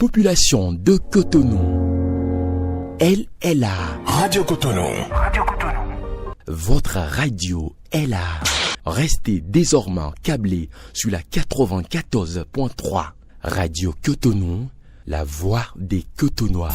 population de Cotonou, elle est là. Radio Cotonou. Votre radio est là. Restez désormais câblés sur la 94.3. Radio Cotonou, la voix des Cotonois.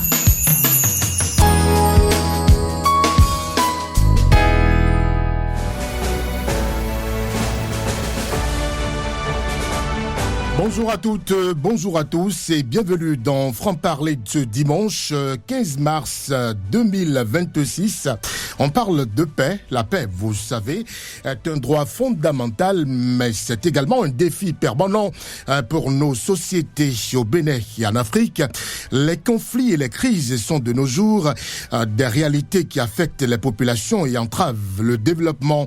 Bonjour à toutes, bonjour à tous et bienvenue dans Franc-Parler de ce dimanche 15 mars 2026. On parle de paix. La paix, vous savez, est un droit fondamental, mais c'est également un défi permanent pour nos sociétés au Bénin et en Afrique. Les conflits et les crises sont de nos jours des réalités qui affectent les populations et entravent le développement.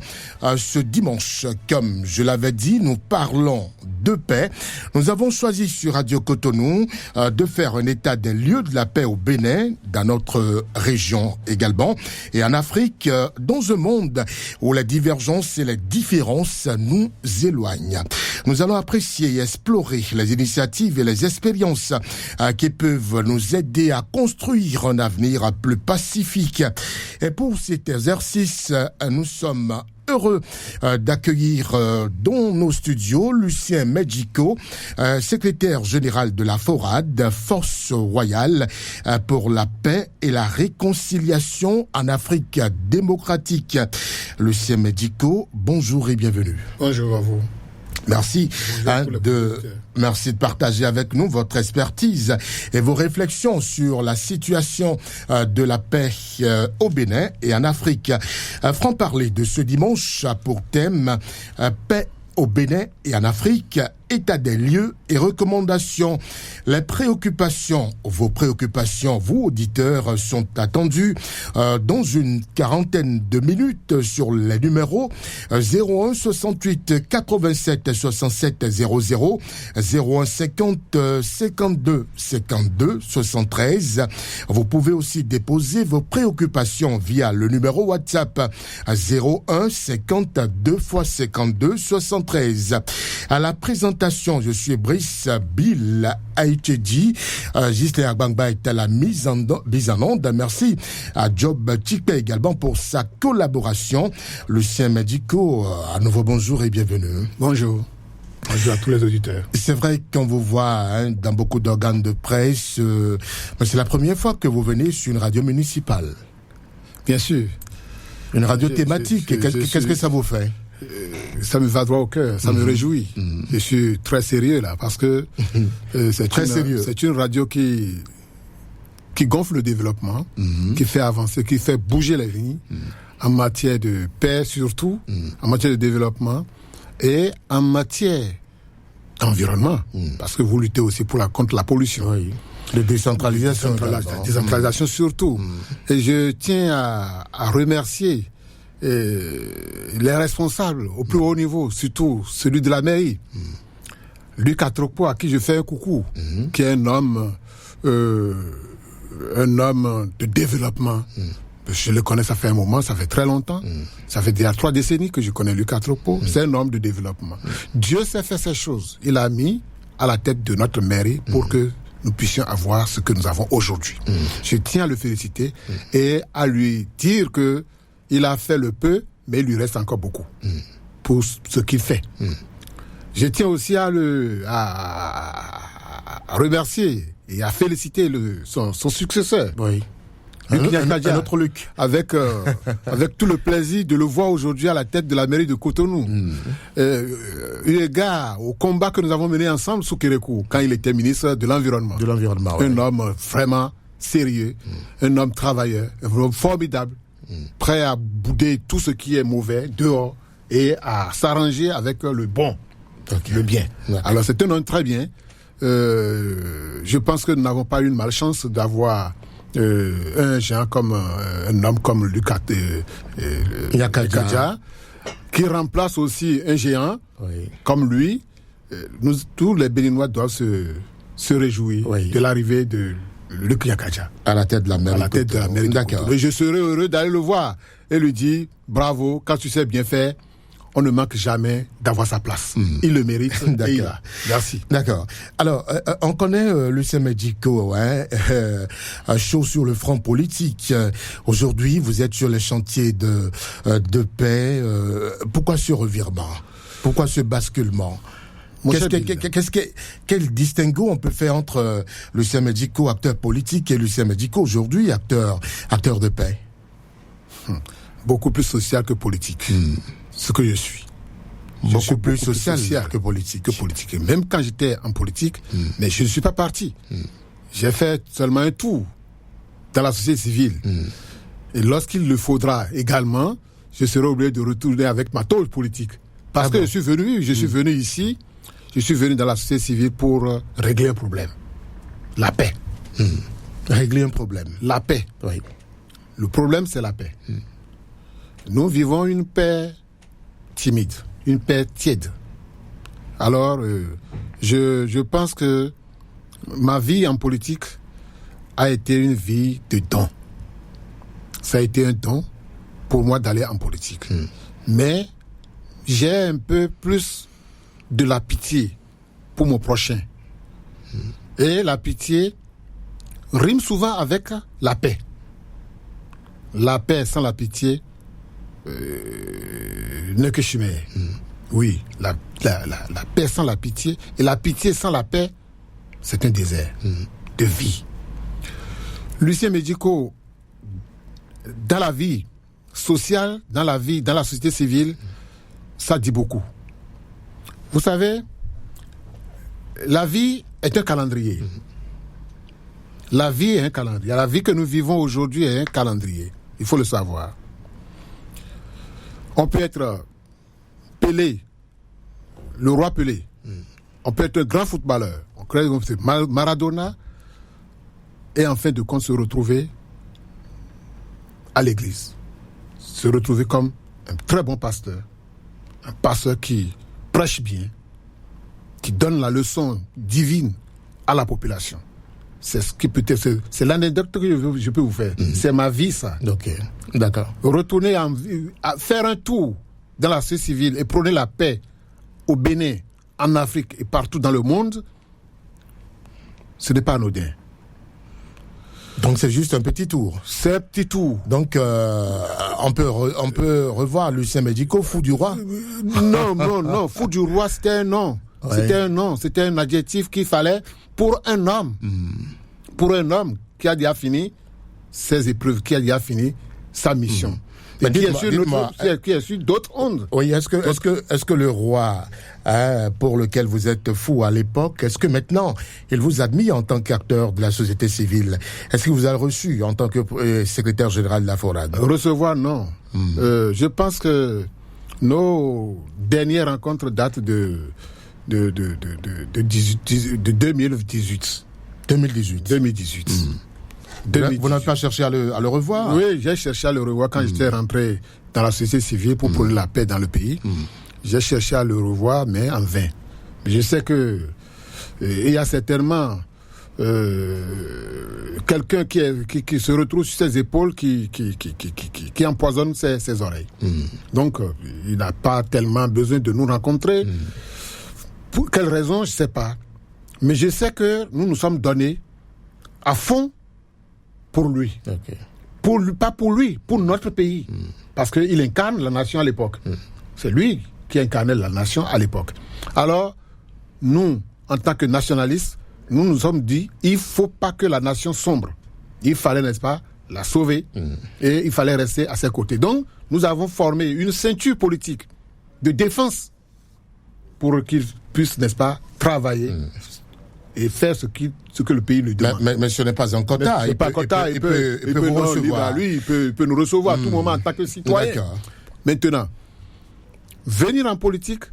Ce dimanche, comme je l'avais dit, nous parlons de paix. Nous avons choisi sur Radio Cotonou de faire un état des lieux de la paix au Bénin, dans notre région également, et en Afrique, dans un monde où les divergences et les différences nous éloignent. Nous allons apprécier et explorer les initiatives et les expériences qui peuvent nous aider à construire un avenir plus pacifique. Et pour cet exercice, nous sommes heureux d'accueillir dans nos studios Lucien Medjico, secrétaire général de la FORAD, Force royale pour la paix et la réconciliation en Afrique démocratique. Lucien Medjico, bonjour et bienvenue. Bonjour à vous. Merci merci de partager avec nous votre expertise et vos réflexions sur la situation de la paix au Bénin et en Afrique. Franc-Parler de ce dimanche a pour thème paix au Bénin et en Afrique, état des lieux et recommandations. Les préoccupations, vos préoccupations, vous auditeurs, sont attendues dans une quarantaine de minutes sur les numéros 01 68 87 67 00, 01 50 52 52 73. Vous pouvez aussi déposer vos préoccupations via le numéro WhatsApp 01 52 x 52 73. À la présentation, je suis Brice Bill Aïtedi. Gisèle Agbangba est à la mise en onde. Merci à Job Tikpe également pour sa collaboration. Lucien Medjico, à nouveau bonjour et bienvenue. Bonjour. Bonjour à tous les auditeurs. C'est vrai qu'on vous voit dans beaucoup d'organes de presse, mais c'est la première fois que vous venez sur une radio municipale. Bien sûr. Une radio thématique. Qu'est-ce que ça vous fait? Ça me va droit au cœur, ça me réjouit. Je suis très sérieux là, parce que c'est une radio qui gonfle le développement, qui fait avancer, qui fait bouger les lignes, en matière de paix surtout, en matière de développement, et en matière d'environnement, parce que vous luttez aussi contre la pollution. Oui. De décentralisation. Décentralisation surtout. Et je tiens à remercier les responsables au plus haut niveau, surtout celui de la mairie, Luc Atrokpo, à qui je fais un coucou, qui est un homme de développement. Je le connais, ça fait un moment, ça fait très longtemps. Ça fait déjà 3 décennies que je connais Luc Atrokpo. C'est un homme de développement. Dieu sait faire ces choses. Il a mis à la tête de notre mairie pour que nous puissions avoir ce que nous avons aujourd'hui. Je tiens à le féliciter et à lui dire que il a fait le peu, mais il lui reste encore beaucoup pour ce qu'il fait. Je tiens aussi à remercier et à féliciter son successeur. Oui. Un autre Luc. Avec tout le plaisir de le voir aujourd'hui à la tête de la mairie de Cotonou. Eu égard au combat que nous avons mené ensemble sous Kérékou, quand il était ministre de l'Environnement. Un homme vraiment sérieux, un homme travailleur, un homme formidable. Prêt à bouder tout ce qui est mauvais dehors et à s'arranger avec le bon, le bien. Alors c'est un homme très bien. Je pense que nous n'avons pas eu une malchance d'avoir un géant comme un homme comme Lucas Yakaja, qui remplace aussi un géant comme lui. Nous, tous les Béninois doivent se réjouir de l'arrivée de Luc Yakaja à la tête de la mairie. D'accord. Et je serai heureux d'aller le voir et lui dire bravo, quand tu sais bien faire, on ne manque jamais d'avoir sa place. Il le mérite. D'accord. Et il a. Merci. D'accord. Alors, on connaît Lucien Medjiko, chaud sur le front politique. Aujourd'hui, vous êtes sur les chantiers de paix. Pourquoi ce revirement? Pourquoi ce basculement? Quel distinguo on peut faire entre Lucien Medjiko, acteur politique, et Lucien Medjiko, aujourd'hui, acteur de paix? Beaucoup plus social que politique. Ce que je suis. Je suis plus social que politique. Et même quand j'étais en politique, mais je ne suis pas parti. J'ai fait seulement un tour dans la société civile. Et lorsqu'il le faudra également, je serai obligé de retourner avec ma tôle politique. Parce que je suis venu ici, je suis venu dans la société civile pour régler un problème. La paix. Régler un problème. La paix. Oui. Le problème, c'est la paix. Nous vivons une paix timide, une paix tiède. Alors, je pense que ma vie en politique a été une vie de don. Ça a été un don pour moi d'aller en politique. Mais j'ai un peu plus de la pitié pour mon prochain. Et la pitié rime souvent avec la paix. La paix sans la pitié n'est que chimère. Oui, la paix sans la pitié, et la pitié sans la paix, c'est un désert de vie. Lucien Medjiko, dans la vie sociale, dans la société civile, ça dit beaucoup. Vous savez, la vie est un calendrier. La vie est un calendrier. La vie que nous vivons aujourd'hui est un calendrier. Il faut le savoir. On peut être Pelé, le roi Pelé. On peut être un grand footballeur. On crée Maradona, et en fin de compte se retrouver à l'église. Se retrouver comme un très bon pasteur. Un pasteur qui prêche bien, qui donne la leçon divine à la population. C'est ce qui peut-être, c'est l'anecdote que je peux vous faire. C'est ma vie, ça. Ok, d'accord. Retourner à faire un tour dans la société civile et prôner la paix au Bénin, en Afrique et partout dans le monde, ce n'est pas anodin. Donc c'est juste un petit tour. C'est un petit tour. Donc on peut revoir Lucien Medjiko, fou du roi. Non, fou du roi, c'était un nom. Ouais. C'était un adjectif qu'il fallait pour un homme. Pour un homme qui a déjà fini ses épreuves, qui a déjà fini sa mission. Et qui est sur d'autres ondes. Oui, est-ce que le roi, pour lequel vous êtes fou à l'époque, est-ce que maintenant il vous admire en tant qu'acteur de la société civile? Est-ce qu'il vous a reçu en tant que secrétaire général de la FORAD? Recevoir, non. Je pense que nos dernières rencontres datent de 2018. 2018. Vous n'avez pas cherché à le revoir? Oui, j'ai cherché à le revoir quand j'étais rentré dans la société civile pour prôner la paix dans le pays. J'ai cherché à le revoir, mais en vain. Je sais que il y a certainement quelqu'un qui se retrouve sur ses épaules qui empoisonne ses oreilles. Donc, il n'a pas tellement besoin de nous rencontrer. Pour quelle raison, je ne sais pas. Mais je sais que nous nous sommes donnés à fond pour lui. Okay. Pas pour lui, pour notre pays. Parce qu'il incarne la nation à l'époque. C'est lui qui incarnait la nation à l'époque. Alors, nous, en tant que nationalistes, nous nous sommes dit, il ne faut pas que la nation sombre. Il fallait, n'est-ce pas, la sauver. Et il fallait rester à ses côtés. Donc, nous avons formé une ceinture politique de défense pour qu'il puisse, n'est-ce pas, travailler et faire ce que le pays lui demande. Mais ce n'est pas un quota. Il peut vous recevoir. Lui, il peut nous recevoir à tout moment en tant que citoyen. D'accord. Maintenant, venir en politique,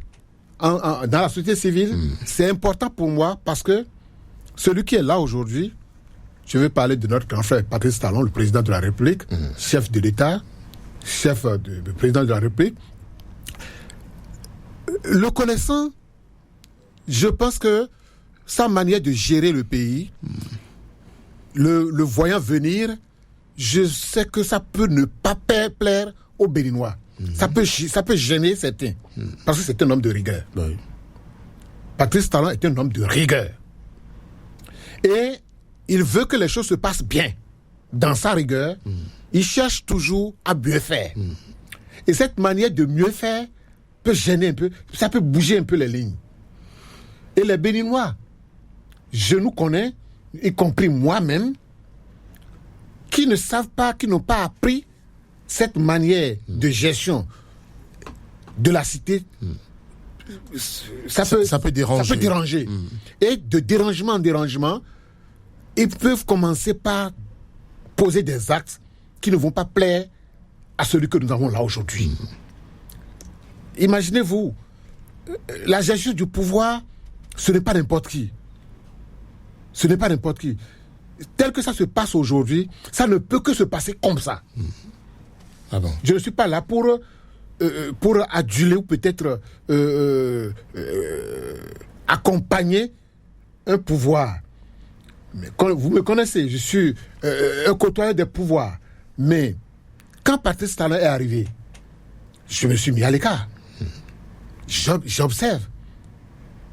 dans la société civile, c'est important pour moi parce que celui qui est là aujourd'hui, je vais parler de notre grand frère Patrice Talon, le président de la République, chef de l'État, de président de la République. Le connaissant, je pense que sa manière de gérer le pays, le voyant venir, je sais que ça peut ne pas plaire aux Béninois. Ça peut gêner certains. Parce que c'est un homme de rigueur. Oui. Patrice Talon est un homme de rigueur. Et il veut que les choses se passent bien. Dans sa rigueur, il cherche toujours à mieux faire. Et cette manière de mieux faire peut gêner un peu, ça peut bouger un peu les lignes. Et les Béninois, je nous connais, y compris moi-même, qui ne savent pas, qui n'ont pas appris cette manière de gestion de la cité, ça peut déranger. Et de dérangement en dérangement, ils peuvent commencer par poser des actes qui ne vont pas plaire à celui que nous avons là aujourd'hui. Imaginez-vous, la gestion du pouvoir, ce n'est pas n'importe qui. Ce n'est pas n'importe qui. Tel que ça se passe aujourd'hui, ça ne peut que se passer comme ça. Ah bon. Je ne suis pas là pour aduler ou peut-être accompagner un pouvoir. Mais vous me connaissez, je suis un côtoyeur des pouvoirs. Mais quand Patrice Talon est arrivé, je me suis mis à l'écart. J'observe.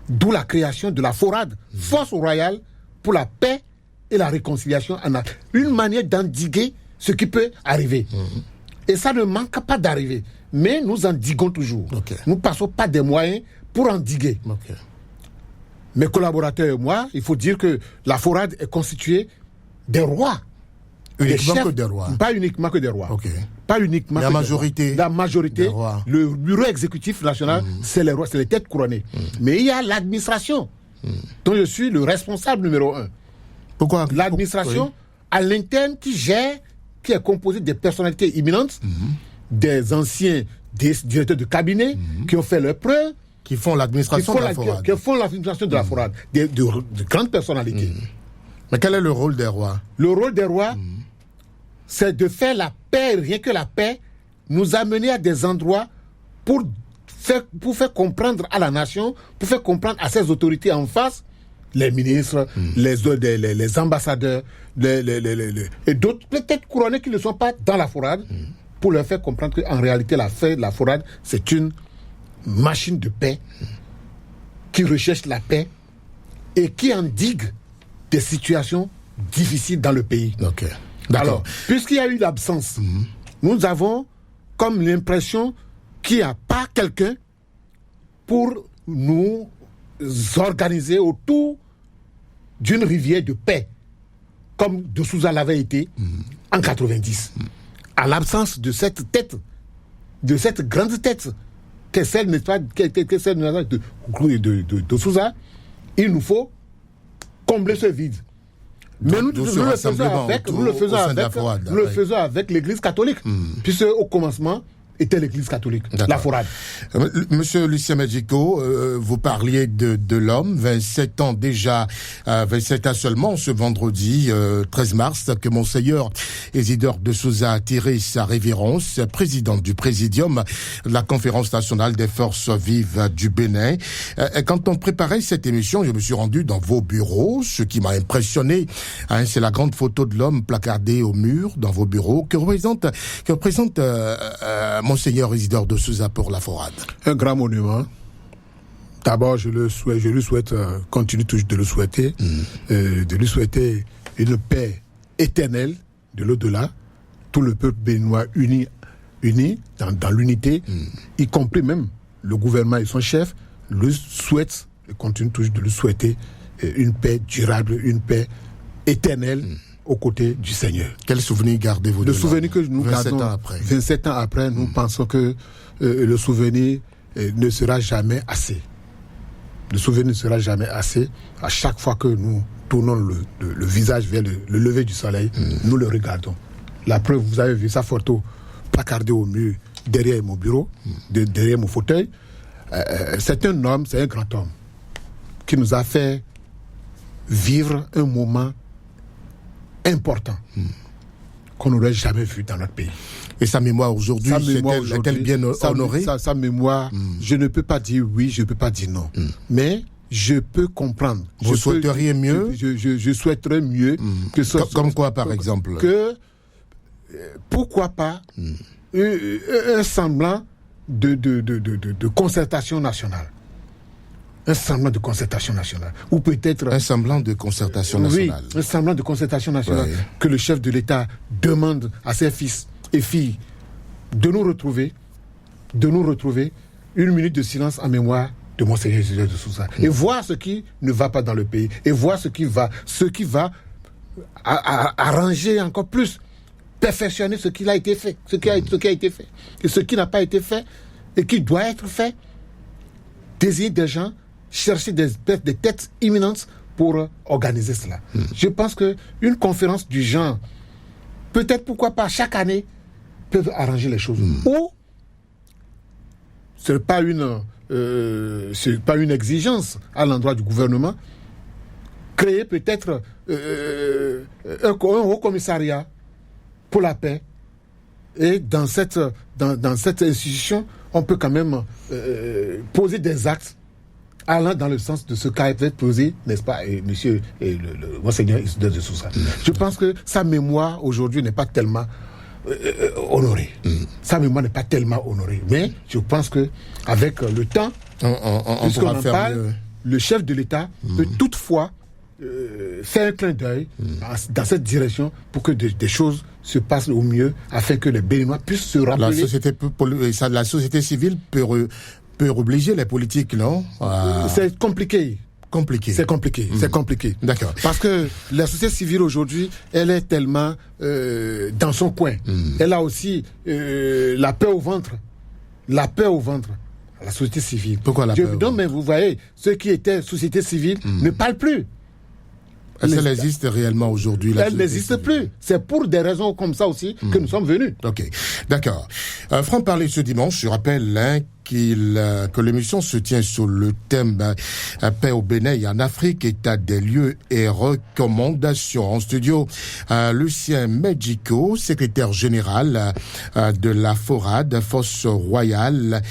D'où la création de la FORAD, Force royale pour la paix et la réconciliation. Une manière d'endiguer ce qui peut arriver. Et ça ne manque pas d'arriver. Mais nous endiguons toujours. Okay. Nous ne passons pas des moyens pour endiguer. Okay. Mes collaborateurs et moi, il faut dire que la FORAD est constituée des rois. Uniquement que des rois. Pas uniquement que des rois. Okay. Pas uniquement la majorité. La majorité. Des rois. Le bureau exécutif national, c'est les rois, c'est les têtes couronnées. Mais il y a l'administration, dont je suis le responsable numéro 1. Pourquoi? L'administration à l'interne qui gère, qui est composée des personnalités imminentes, des anciens directeurs de cabinet qui ont fait leurs preuves, qui font l'administration de la FORAD. Qui font l'administration de la FORAD, de grandes personnalités. Mais quel est le rôle des rois? Le rôle des rois, c'est de faire la paix, rien que la paix, nous amener à des endroits pour faire comprendre à la nation, pour faire comprendre à ses autorités en face, les ministres, les ambassadeurs, et d'autres peut-être couronnés qui ne sont pas dans la FORAD, pour leur faire comprendre qu'en réalité la FORAD, c'est une machine de paix qui recherche la paix et qui endigue des situations difficiles dans le pays. Okay. D'accord. Alors, puisqu'il y a eu l'absence, nous avons comme l'impression qu'il n'y a pas quelqu'un pour nous organiser autour d'une rivière de paix, comme de Souza l'avait été en 90. À l'absence de cette tête, de cette grande tête, que celle, n'est-ce pas, que celle de Souza, il nous faut combler ce vide. Mais nous le faisons avec l'Église catholique, puisque au commencement était l'Église catholique, la FORAD. Monsieur Lucien Medjico, vous parliez de l'homme, 27 ans déjà, 27 ans seulement ce vendredi 13 mars, que Monseigneur Isidore de Souza a tiré sa révérence, président du Présidium de la Conférence nationale des forces vives du Bénin. Quand on préparait cette émission, je me suis rendu dans vos bureaux. Ce qui m'a impressionné, c'est la grande photo de l'homme placardée au mur dans vos bureaux, que représente Monseigneur Isidore de Souza pour la FORAD. Un grand monument. D'abord, je lui souhaite, continue toujours de le souhaiter, de lui souhaiter une paix éternelle de l'au-delà. Tout le peuple béninois uni dans l'unité, y compris même le gouvernement et son chef, le souhaite, continue toujours de le souhaiter une paix durable, une paix éternelle. Aux côtés du Seigneur. Quel souvenir gardez-vous de le souvenir que nous 27 gardons ans après. 27 ans après, nous pensons que le souvenir ne sera jamais assez. Le souvenir ne sera jamais assez. À chaque fois que nous tournons le visage vers le lever du soleil, nous le regardons. La preuve, vous avez vu sa photo placardée au mur derrière mon bureau, derrière mon fauteuil. C'est un homme, c'est un grand homme qui nous a fait vivre un moment important qu'on n'aurait jamais vu dans notre pays. Et sa mémoire aujourd'hui, est-elle bien honorée? Sa mémoire, je ne peux pas dire oui, je ne peux pas dire non. Mais je peux comprendre. Vous souhaiteriez mieux? Je souhaiterais mieux. Comme quoi, par exemple? Pourquoi pas un semblant de concertation nationale. Un semblant de concertation nationale. Ou peut-être... Un semblant de concertation nationale. Oui, un semblant de concertation nationale que le chef de l'État demande à ses fils et filles de nous retrouver, une minute de silence en mémoire de Monseigneur Isidore de Souza. Et voir ce qui ne va pas dans le pays. Et voir ce qui va arranger encore plus, perfectionner ce qui a été fait. Ce qui a été fait. Et ce qui n'a pas été fait et qui doit être fait. Désigner des gens, chercher des têtes imminentes pour organiser cela. Je pense qu'une conférence du genre, peut-être pourquoi pas chaque année, peut arranger les choses. Ou ce n'est pas une exigence à l'endroit du gouvernement, créer peut-être un haut commissariat pour la paix. Et dans cette institution, on peut quand même poser des actes allant dans le sens de ce qu'a été posé, n'est-ce pas, le Monseigneur Isidore de Souza. Je pense que sa mémoire aujourd'hui n'est pas tellement honorée. Sa mémoire n'est pas tellement honorée. Mais je pense qu'avec le temps, puisqu'on en parle, le chef de l'État peut toutefois faire un clin d'œil dans cette direction pour que des choses se passent au mieux afin que les Béninois puissent se rappeler. La société civile peut obliger les politiques, non? C'est compliqué. C'est compliqué. D'accord. Parce que la société civile aujourd'hui, elle est tellement dans son coin. Elle a aussi la peur au ventre. La société civile. Pourquoi la peur? Non, mais vous voyez, ceux qui étaient société civile ne parlent plus. Elle existe réellement aujourd'hui. Elle n'existe plus. C'est pour des raisons comme ça aussi que nous sommes venus. Ok, d'accord. Franc-parler ce dimanche, je rappelle que l'émission se tient sur le thème paix au Bénin et en Afrique, état des lieux et recommandations. En studio, Lucien Medjico, secrétaire général de la FORAD, Force royale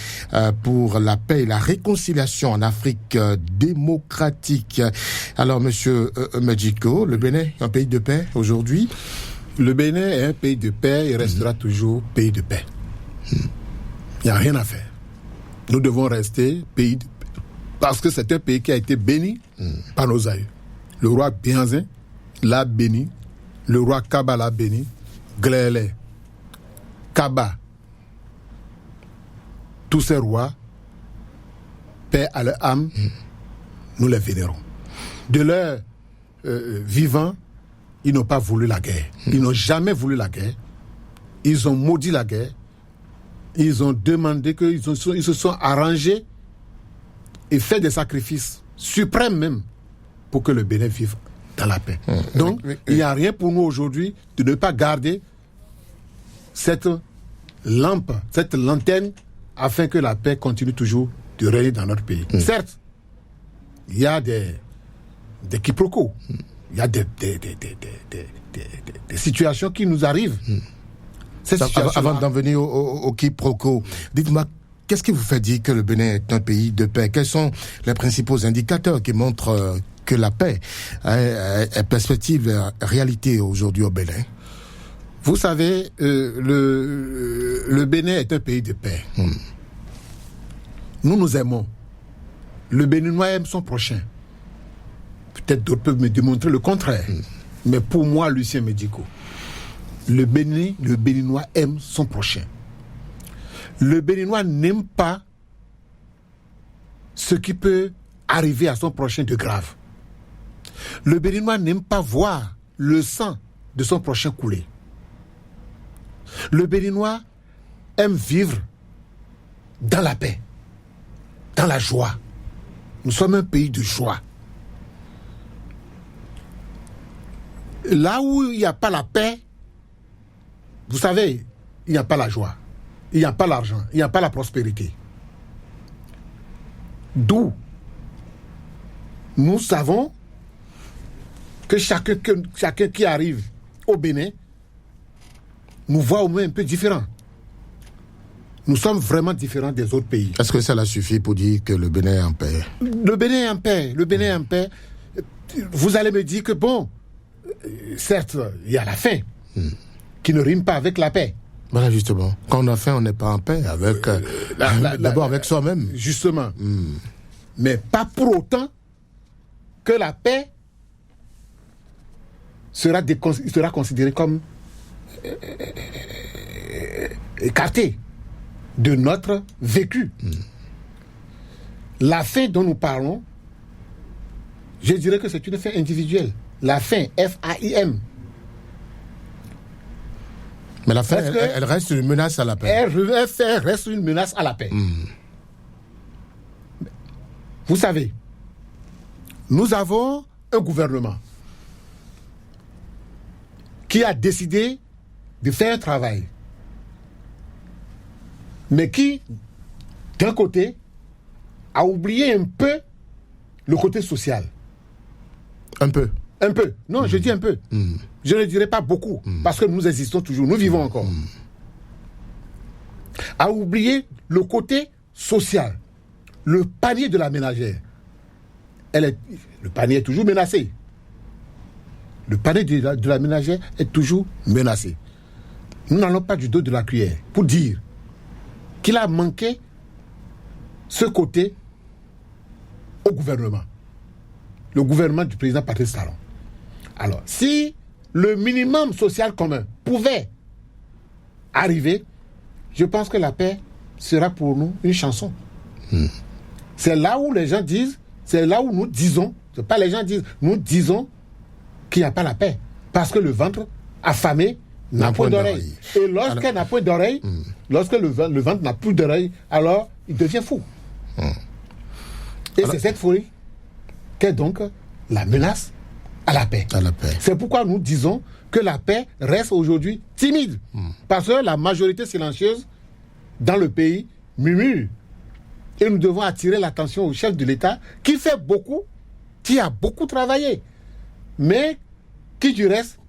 pour la paix et la réconciliation en Afrique démocratique. Alors, monsieur Medjico, le Bénin est un pays de paix aujourd'hui? Le Bénin est un pays de paix et restera toujours pays de paix. Il n'y a rien à faire. Nous devons rester pays de paix. Parce que c'est un pays qui a été béni par nos aïeux. Le roi Bianzin l'a béni. Le roi Kaba l'a béni. Glélé, Kaba, tous ces rois, paix à leur âme, nous les vénérons. De leur vivant, ils n'ont pas voulu la guerre. Ils n'ont jamais voulu la guerre. Ils ont maudit la guerre. Ils ont demandé ils se sont arrangés et fait des sacrifices suprêmes même pour que le Bénin vive dans la paix. Donc, il n'y a rien pour nous aujourd'hui de ne pas garder cette lampe, cette lanterne, afin que la paix continue toujours de régner dans notre pays. Certes, il y a des quiproquos, il y a des situations qui nous arrivent. Avant d'en venir au quiproquo, dites-moi, qu'est-ce qui vous fait dire que le Bénin est un pays de paix? Quels sont les principaux indicateurs qui montrent que la paix est perspective, réalité aujourd'hui au Bénin? Vous savez, le Bénin est un pays de paix. Nous nous aimons. Le Béninois aime son prochain. Peut-être d'autres peuvent me démontrer le contraire. Mais pour moi, Lucien Medjico, le Béninois aime son prochain. Le Béninois n'aime pas ce qui peut arriver à son prochain de grave. Le Béninois n'aime pas voir le sang de son prochain couler. Le Béninois aime vivre dans la paix, dans la joie. Nous sommes un pays de joie. Là où il n'y a pas la paix, vous savez, il n'y a pas la joie, il n'y a pas l'argent, il n'y a pas la prospérité. D'où nous savons que chacun qui arrive au Bénin nous voit au moins un peu différents. Nous sommes vraiment différents des autres pays. Est-ce que cela suffit pour dire que le Bénin est en paix? Le Bénin est en paix. Le Bénin est en paix. Vous allez me dire que bon, certes, il y a la faim qui ne rime pas avec la paix. Voilà, justement. Quand on a faim, on n'est pas en paix avec, d'abord avec soi-même. Justement. Mais pas pour autant que la paix sera considérée comme écartée de notre vécu. La faim dont nous parlons, je dirais que c'est une faim individuelle. La faim, F-A-I-M. Mais la faim, elle reste une menace à la paix. Elle reste une menace à la paix. Vous savez, nous avons un gouvernement qui a décidé de faire un travail, mais qui, d'un côté, a oublié un peu le côté social. Un peu. Un peu. Non, je dis un peu. Je ne dirais pas beaucoup, parce que nous existons toujours, nous vivons encore. A oublié le côté social, le panier de la ménagère. Le panier est toujours menacé. Le panier de la ménagère est toujours menacé. Nous n'allons pas du dos de la cuillère pour dire qu'il a manqué ce côté au gouvernement. Le gouvernement du président Patrice Talon. Alors, si le minimum social commun pouvait arriver, je pense que la paix sera pour nous une chanson. C'est là où les gens disent, c'est là où nous disons, c'est pas les gens disent, nous disons qu'il n'y a pas la paix. Parce que le ventre affamé n'a point d'oreille. Et lorsqu'elle n'a point d'oreille, lorsque le ventre n'a plus d'oreille, alors il devient fou. Et c'est cette folie qu'est donc la menace à la paix. C'est pourquoi nous disons que la paix reste aujourd'hui timide. Parce que la majorité silencieuse dans le pays murmure. Et nous devons attirer l'attention au chef de l'État qui fait beaucoup, qui a beaucoup travaillé, mais qui du reste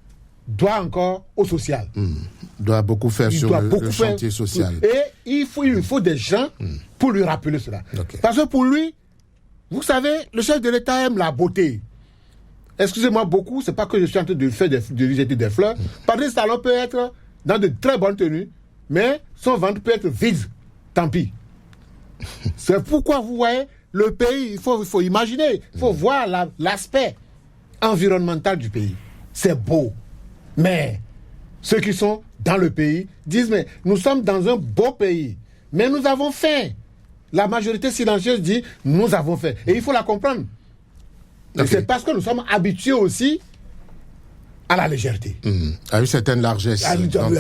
doit encore au social. Doit beaucoup faire sur le chantier social. Et il faut des gens pour lui rappeler cela. Parce que pour lui, vous savez, le chef de l'État aime la beauté. Excusez-moi beaucoup, c'est pas que je suis en train de lui jeter des fleurs. Patrice Talon peut être dans de très bonnes tenues, mais son ventre peut être vide. Tant pis. C'est pourquoi vous voyez, le pays, il faut imaginer, il faut voir l'aspect environnemental du pays. C'est beau. Mais ceux qui sont dans le pays disent, mais nous sommes dans un beau pays, mais nous avons faim. La majorité silencieuse dit, nous avons faim. Et il faut la comprendre. C'est parce que nous sommes habitués aussi à la légèreté. À une certaine largesse.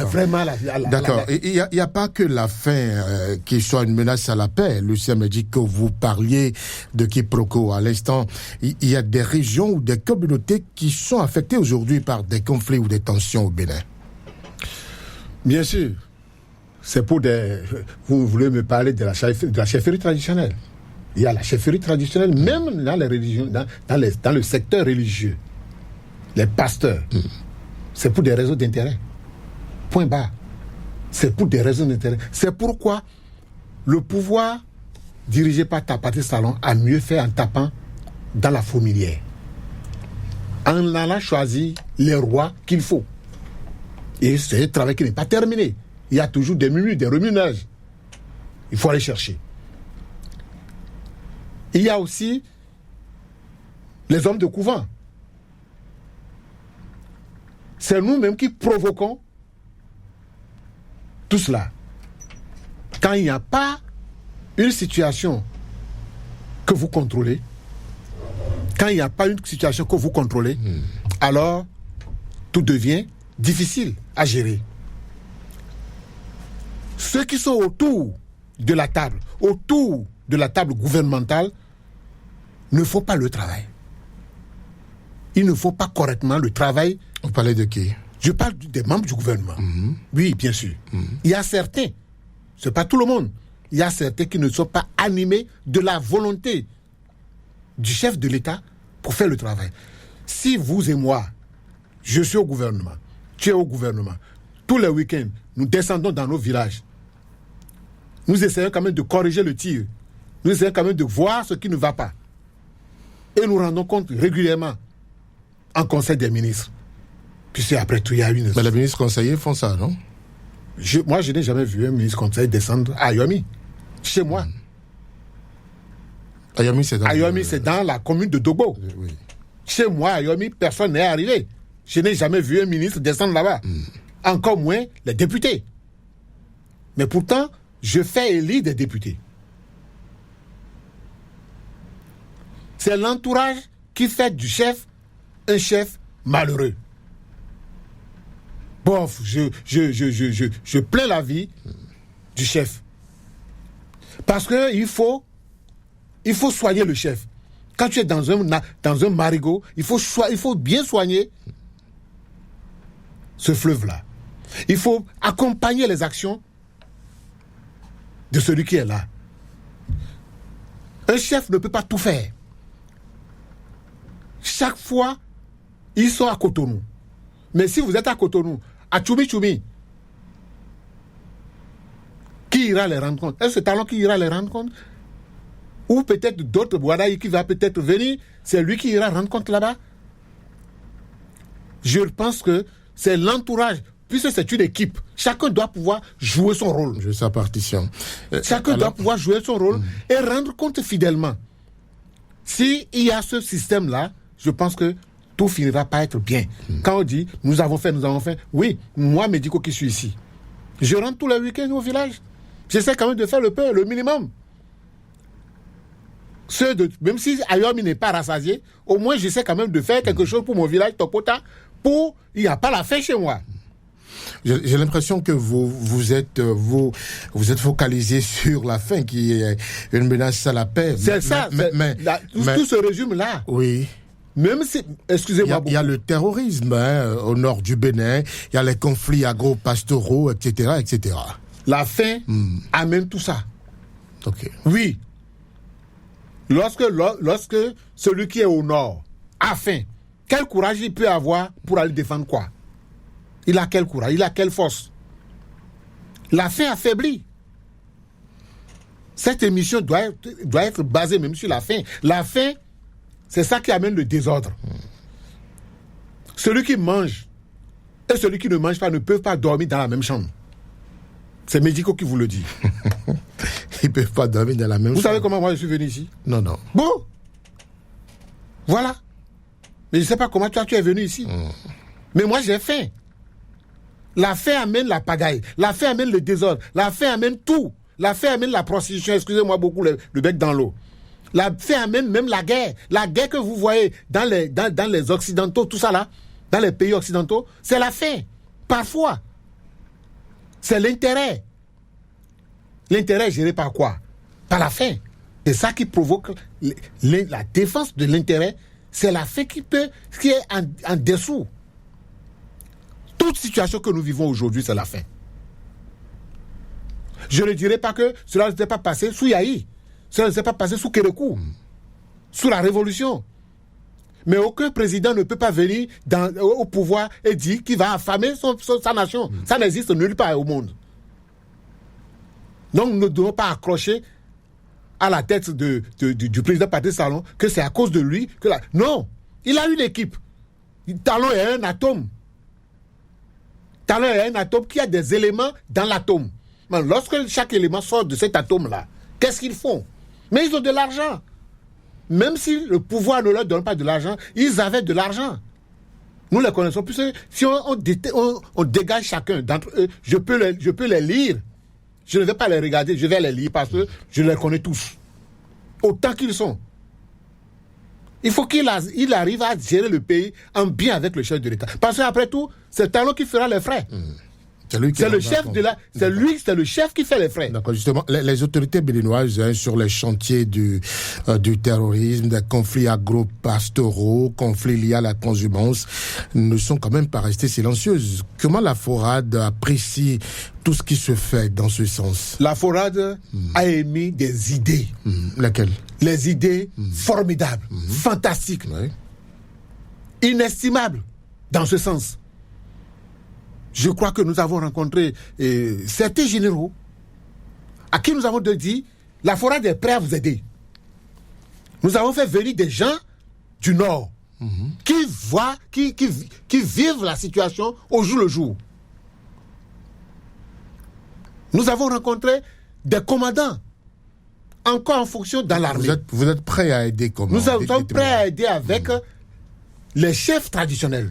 Vraiment. D'accord. Il n'y a pas que la faim qui soit une menace à la paix. Lucien me dit que vous parliez de quiproquo à l'instant. Il y a des régions ou des communautés qui sont affectées aujourd'hui par des conflits ou des tensions au Bénin. Bien sûr. C'est pour des... Vous voulez me parler de la chefferie traditionnelle. Il y a la chefferie traditionnelle, même dans les religions, dans le secteur religieux. Les pasteurs, c'est pour des raisons d'intérêt. Point barre. C'est pour des raisons d'intérêt. C'est pourquoi le pouvoir dirigé par Patrice Talon a mieux fait en tapant dans la fourmilière. En allant choisir les rois qu'il faut. Et c'est un travail qui n'est pas terminé. Il y a toujours des murmures, des remunages. Il faut aller chercher. Il y a aussi les hommes de couvent. C'est nous-mêmes qui provoquons tout cela. Quand il n'y a pas une situation que vous contrôlez, alors tout devient difficile à gérer. Ceux qui sont autour de la table gouvernementale, ne font pas le travail. Ils ne font pas correctement le travail. Vous parlez de qui? Je parle des membres du gouvernement. Oui, bien sûr. Il y a certains, c'est pas tout le monde, il y a certains qui ne sont pas animés de la volonté du chef de l'État pour faire le travail. Si vous et moi, je suis au gouvernement, tu es au gouvernement, tous les week-ends, nous descendons dans nos villages, nous essayons quand même de corriger le tir, nous essayons quand même de voir ce qui ne va pas. Et nous rendons compte régulièrement en Conseil des ministres. Puisque après tout, il y a une... Mais les ministres conseillers font ça, non? Moi, je n'ai jamais vu un ministre conseil descendre à Yomi, chez moi. Yomi, c'est dans la commune de Dogbo. Oui. Chez moi, à Yomi, personne n'est arrivé. Je n'ai jamais vu un ministre descendre là-bas. Encore moins les députés. Mais pourtant, je fais élire des députés. C'est l'entourage qui fait du chef un chef malheureux. Bof, je plains la vie du chef. Parce que il faut soigner le chef. Quand tu es dans un marigot, il faut bien soigner ce fleuve-là. Il faut accompagner les actions de celui qui est là. Un chef ne peut pas tout faire. Chaque fois, ils sont à Cotonou. Mais si vous êtes à Cotonou, à Tchoumi, qui ira les rendre compte? Est-ce ce talent qui ira les rendre compte? Ou peut-être d'autres Bouadaï qui va peut-être venir, c'est lui qui ira rendre compte là-bas? Je pense que c'est l'entourage, puisque c'est une équipe. Chacun doit pouvoir jouer son rôle. Jouer sa partition. Chacun doit pouvoir jouer son rôle et rendre compte fidèlement. S'il y a ce système-là, je pense que tout finira par être bien. Quand on dit, nous avons fait, oui, moi, Médico qui suis ici, je rentre tous les week-ends au village. J'essaie quand même de faire le minimum. Même si Ayomi n'est pas rassasié, au moins j'essaie quand même de faire quelque chose pour mon village, Topota, il n'y a pas la faim chez moi. J'ai l'impression que vous êtes focalisé sur la faim qui est une menace à la paix. C'est tout se résume là. Oui. Même si, excusez-moi. Il y a le terrorisme au nord du Bénin, il y a les conflits agro-pastoraux, etc., etc. La faim amène tout ça. Ok. Oui. Lorsque celui qui est au nord a faim, quel courage il peut avoir pour aller défendre quoi? Il a quel courage? Il a quelle force? La faim affaiblit. Cette émission doit être basée même sur la faim. La faim, c'est ça qui amène le désordre. Celui qui mange et celui qui ne mange pas ne peuvent pas dormir dans la même chambre. C'est Médico qui vous le dit. Ils ne peuvent pas dormir dans la même chambre. Vous savez comment moi je suis venu ici? Non. Bon. Voilà. Mais je ne sais pas comment toi tu es venu ici. Mais moi j'ai faim. La faim amène la pagaille. La faim amène le désordre. La faim amène tout. La faim amène la prostitution. Excusez-moi beaucoup le bec dans l'eau. La faim amène même la guerre. La guerre que vous voyez dans les occidentaux, tout ça là, dans les pays occidentaux, c'est la faim. Parfois. C'est l'intérêt. L'intérêt est géré par quoi? Par la faim. C'est ça qui provoque la défense de l'intérêt. C'est la faim qui est en dessous. Toute situation que nous vivons aujourd'hui, c'est la faim. Je ne dirais pas que cela ne s'est pas passé sous Yahi. Cela ne s'est pas passé sous Kérékou. Sous la Révolution. Mais aucun président ne peut pas venir au pouvoir et dire qu'il va affamer sa nation. Ça n'existe nulle part au monde. Donc nous ne devons pas accrocher à la tête du président Patrice Talon que c'est à cause de lui que Non, il a une équipe. Talon est un atome. Talon est un atome qui a des éléments dans l'atome. Mais lorsque chaque élément sort de cet atome-là, qu'est-ce qu'ils font? Mais ils ont de l'argent. Même si le pouvoir ne leur donne pas de l'argent, ils avaient de l'argent. Nous les connaissons. Puisque si on dégage chacun d'entre eux, je peux les lire. Je ne vais pas les regarder, je vais les lire parce que je les connais tous. Autant qu'ils sont. Il faut qu'il arrive à gérer le pays en bien avec le chef de l'État. Parce qu'après tout, c'est Talon qui fera les frais. C'est le chef qui fait les frais. D'accord, justement, les autorités béninoises sur les chantiers du terrorisme, des conflits agro-pastoraux, conflits liés à la transhumance, ne sont quand même pas restées silencieuses. Comment la Forade apprécie tout ce qui se fait dans ce sens? La Forade a émis des idées. Lesquelles? Les idées formidables, fantastiques, inestimables dans ce sens. Je crois que nous avons rencontré certains généraux à qui nous avons dit la Forade est prête à vous aider. Nous avons fait venir des gens du Nord qui vivent la situation au jour le jour. Nous avons rencontré des commandants, encore en fonction dans l'armée. Vous êtes prêts à aider comment? Nous sommes prêts à aider avec les chefs traditionnels.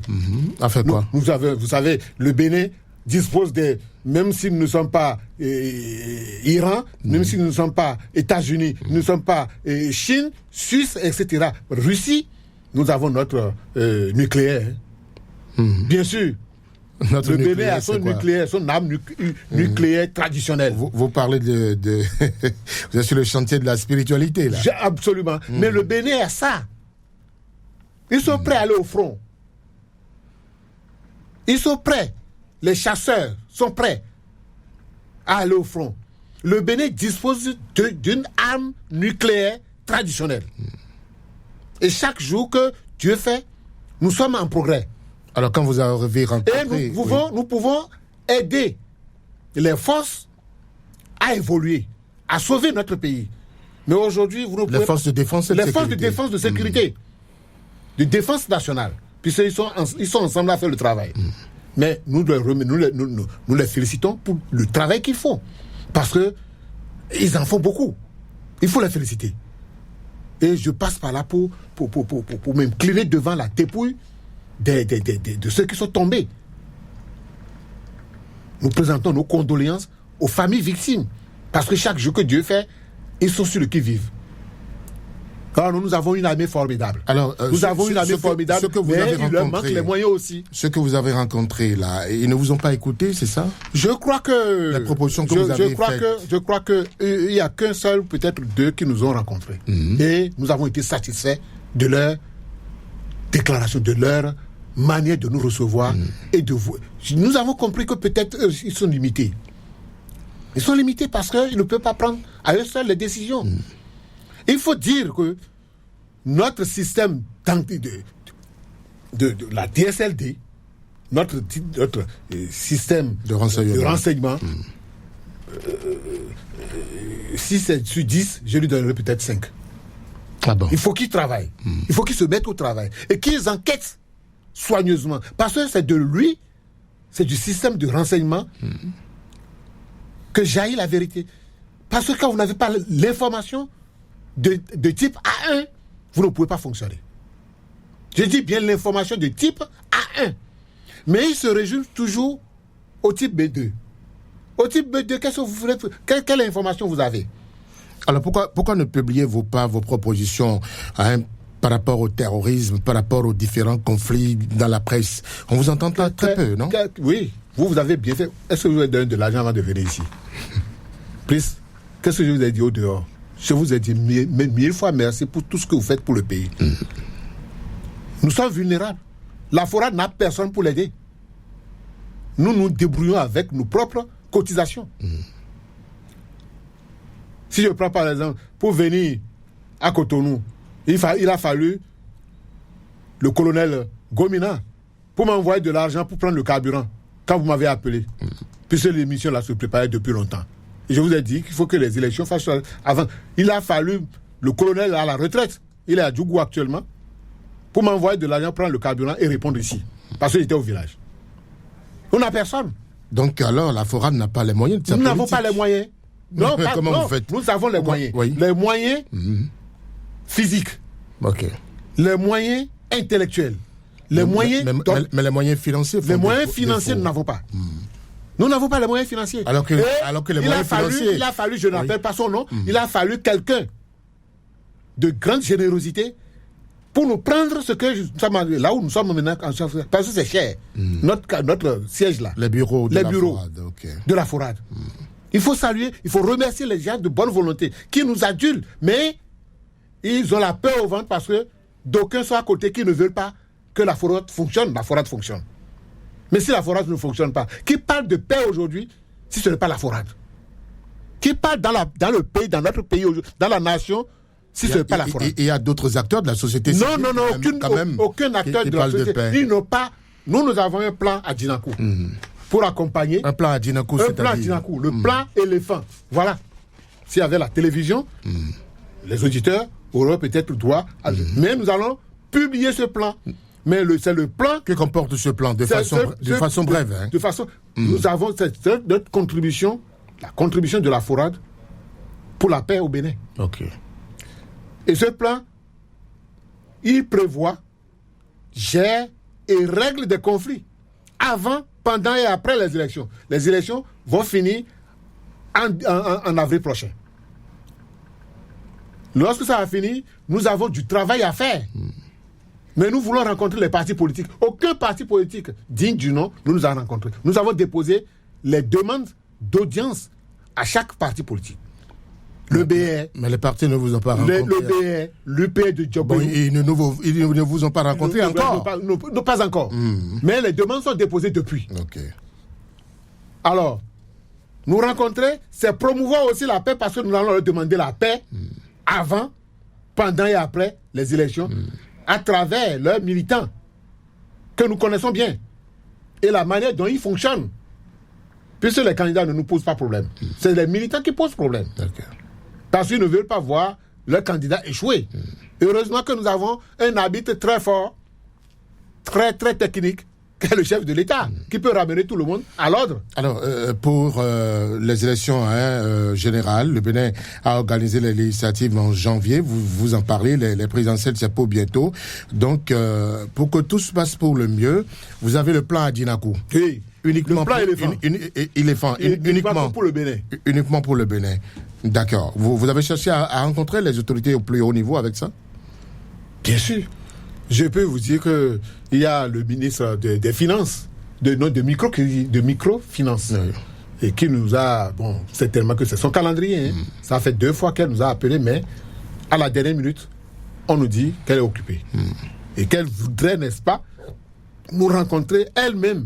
À faire quoi? Vous savez, le Bénin dispose des... Même si nous ne sommes pas Iran, même si nous ne sommes pas États-Unis, nous ne sommes pas Chine, Suisse, etc. Russie, nous avons notre nucléaire. Bien sûr. Le Bénin a son nucléaire, son arme nucléaire traditionnelle. Vous parlez de... Vous êtes sur le chantier de la spiritualité, là. Absolument. Mais le Bénin a ça. Ils sont prêts à aller au front. Ils sont prêts. Les chasseurs sont prêts à aller au front. Le Bénin dispose d'une arme nucléaire traditionnelle. Et chaque jour que Dieu fait, nous sommes en progrès. Alors quand vous avez rencontré... Et nous pouvons aider les forces à évoluer, à sauver notre pays. Mais aujourd'hui, vous ne pouvez... Les forces de défense et de sécurité. Les forces de défense de sécurité. De défense nationale. Puisqu'ils sont ensemble à faire le travail. Mais nous les félicitons pour le travail qu'ils font. Parce qu'ils en font beaucoup. Il faut les féliciter. Et je passe par là pour m'incliner devant la dépouille de ceux qui sont tombés. Nous présentons nos condoléances aux familles victimes. Parce que chaque jour que Dieu fait, ils sont sur le qui-vive. Alors nous avons une armée formidable. Alors, nous avons une armée formidable, mais il leur manque les moyens aussi. Ceux que vous avez rencontrés là, ils ne vous ont pas écouté, c'est ça? Je crois que... La proposition que vous avez faite. Je crois que il n'y a qu'un seul, peut-être deux, qui nous ont rencontrés. Et nous avons été satisfaits de leur déclaration, de leur manière de nous recevoir et de vous. Nous avons compris que peut-être ils sont limités. Ils sont limités parce qu'ils ne peuvent pas prendre à eux seuls les décisions. Il faut dire que notre système de la DSLD, notre système de renseignement, si c'est sur 10, je lui donnerai peut-être 5. Ah bon. Il faut qu'ils travaillent. Il faut qu'ils se mettent au travail. Et qu'ils enquêtent soigneusement. Parce que c'est de lui, c'est du système de renseignement que jaillit la vérité. Parce que quand vous n'avez pas l'information de type A1, vous ne pouvez pas fonctionner. Je dis bien l'information de type A1. Mais il se résume toujours au type B2. Au type B2, qu'est-ce que vous voulez? Quelle information vous avez? Alors pourquoi ne publiez-vous pas vos propositions par rapport au terrorisme, par rapport aux différents conflits dans la presse? On vous entend très peu, non? Oui, vous avez bien fait. Est-ce que vous avez donné de l'argent avant de venir ici? Please, qu'est-ce que je vous ai dit au dehors? Je vous ai dit mille fois merci pour tout ce que vous faites pour le pays. Nous sommes vulnérables. La forêt n'a personne pour l'aider. Nous nous débrouillons avec nos propres cotisations. Si je prends par exemple, pour venir à Cotonou, il a fallu le colonel Gomina pour m'envoyer de l'argent pour prendre le carburant quand vous m'avez appelé. Puisque l'émission là se préparait depuis longtemps. Et je vous ai dit qu'il faut que les élections fassent avant. Il a fallu le colonel à la retraite, il est à Djougou actuellement, pour m'envoyer de l'argent, prendre le carburant et répondre ici. Parce qu'il était au village. On n'a personne. Donc alors, la FORAD n'a pas les moyens de sa politique. Nous n'avons pas les moyens. Non, comment vous faites? Nous avons les moyens. Oui. Les moyens physiques. Ok. Les moyens intellectuels. Les moyens... Mais les moyens financiers... Les moyens financiers, nous n'avons pas. Nous n'avons pas les moyens financiers. Alors que les moyens financiers... Il a fallu, je n'appelle pas son nom, il a fallu quelqu'un de grande générosité pour nous prendre ce que nous sommes là où nous sommes maintenant en charge. Parce que c'est cher. Notre siège là. Les bureaux de la FORAD. Il faut saluer, il faut remercier les gens de bonne volonté qui nous adulent. Mais ils ont la peur au ventre parce que d'aucuns sont à côté qui ne veulent pas que la FORAD fonctionne. La FORAD fonctionne. Mais si la FORAD ne fonctionne pas, qui parle de paix aujourd'hui si ce n'est pas la FORAD? Qui parle dans le pays, dans notre pays, dans la nation, si ce n'est pas la FORAD? Il y a d'autres acteurs de la société civile. Non, aucun acteur de la société. Ils n'ont pas. Nous avons un plan à Djinakou pour accompagner. Un plan à Djinakou, le plan éléphant. Voilà. S'il y avait la télévision, les auditeurs auraient peut-être droit à... Mais nous allons publier ce plan. Mais c'est le plan... Que comporte ce plan de façon brève. De façon... Nous avons notre contribution la contribution de la FORAD pour la paix au Bénin. Ok. Et ce plan, il prévoit, gère et règle des conflits avant, pendant et après les élections. Les élections vont finir en avril prochain. Lorsque ça a fini, nous avons du travail à faire. Mais nous voulons rencontrer les partis politiques. Aucun parti politique digne du nom nous a rencontrés. Nous avons déposé les demandes d'audience à chaque parti politique. Le BR. Mais les partis ne vous ont pas rencontré. Le BR, l'UP de Djobou. Ils ne vous ont pas rencontré encore. Pas encore. Mais les demandes sont déposées depuis. Ok. Alors, nous rencontrer, c'est promouvoir aussi la paix parce que nous allons leur demander la paix avant, pendant et après les élections à travers leurs militants que nous connaissons bien et la manière dont ils fonctionnent. Puisque les candidats ne nous posent pas problème. C'est les militants qui posent problème. Okay. Parce qu'ils ne veulent pas voir leurs candidats échouer. Heureusement que nous avons un arbitre très fort, très très technique, qui est le chef de l'État, qui peut ramener tout le monde à l'ordre. Alors, pour les élections générales, le Bénin a organisé les législatives en janvier. Vous en parlez, les présidentielles, c'est pour bientôt. Donc, pour que tout se passe pour le mieux, vous avez le plan à Dinakou. Oui, uniquement le plan éléphant. Uniquement pour le Bénin. Uniquement pour le Bénin. D'accord. Vous avez cherché à rencontrer les autorités au plus haut niveau avec ça? Bien sûr. Je peux vous dire que il y a le ministre des Finances, de microfinance, et qui nous a, c'est tellement que c'est son calendrier. Ça fait 2 fois qu'elle nous a appelé, mais à la dernière minute, on nous dit qu'elle est occupée. Et qu'elle voudrait, n'est-ce pas, nous rencontrer elle-même.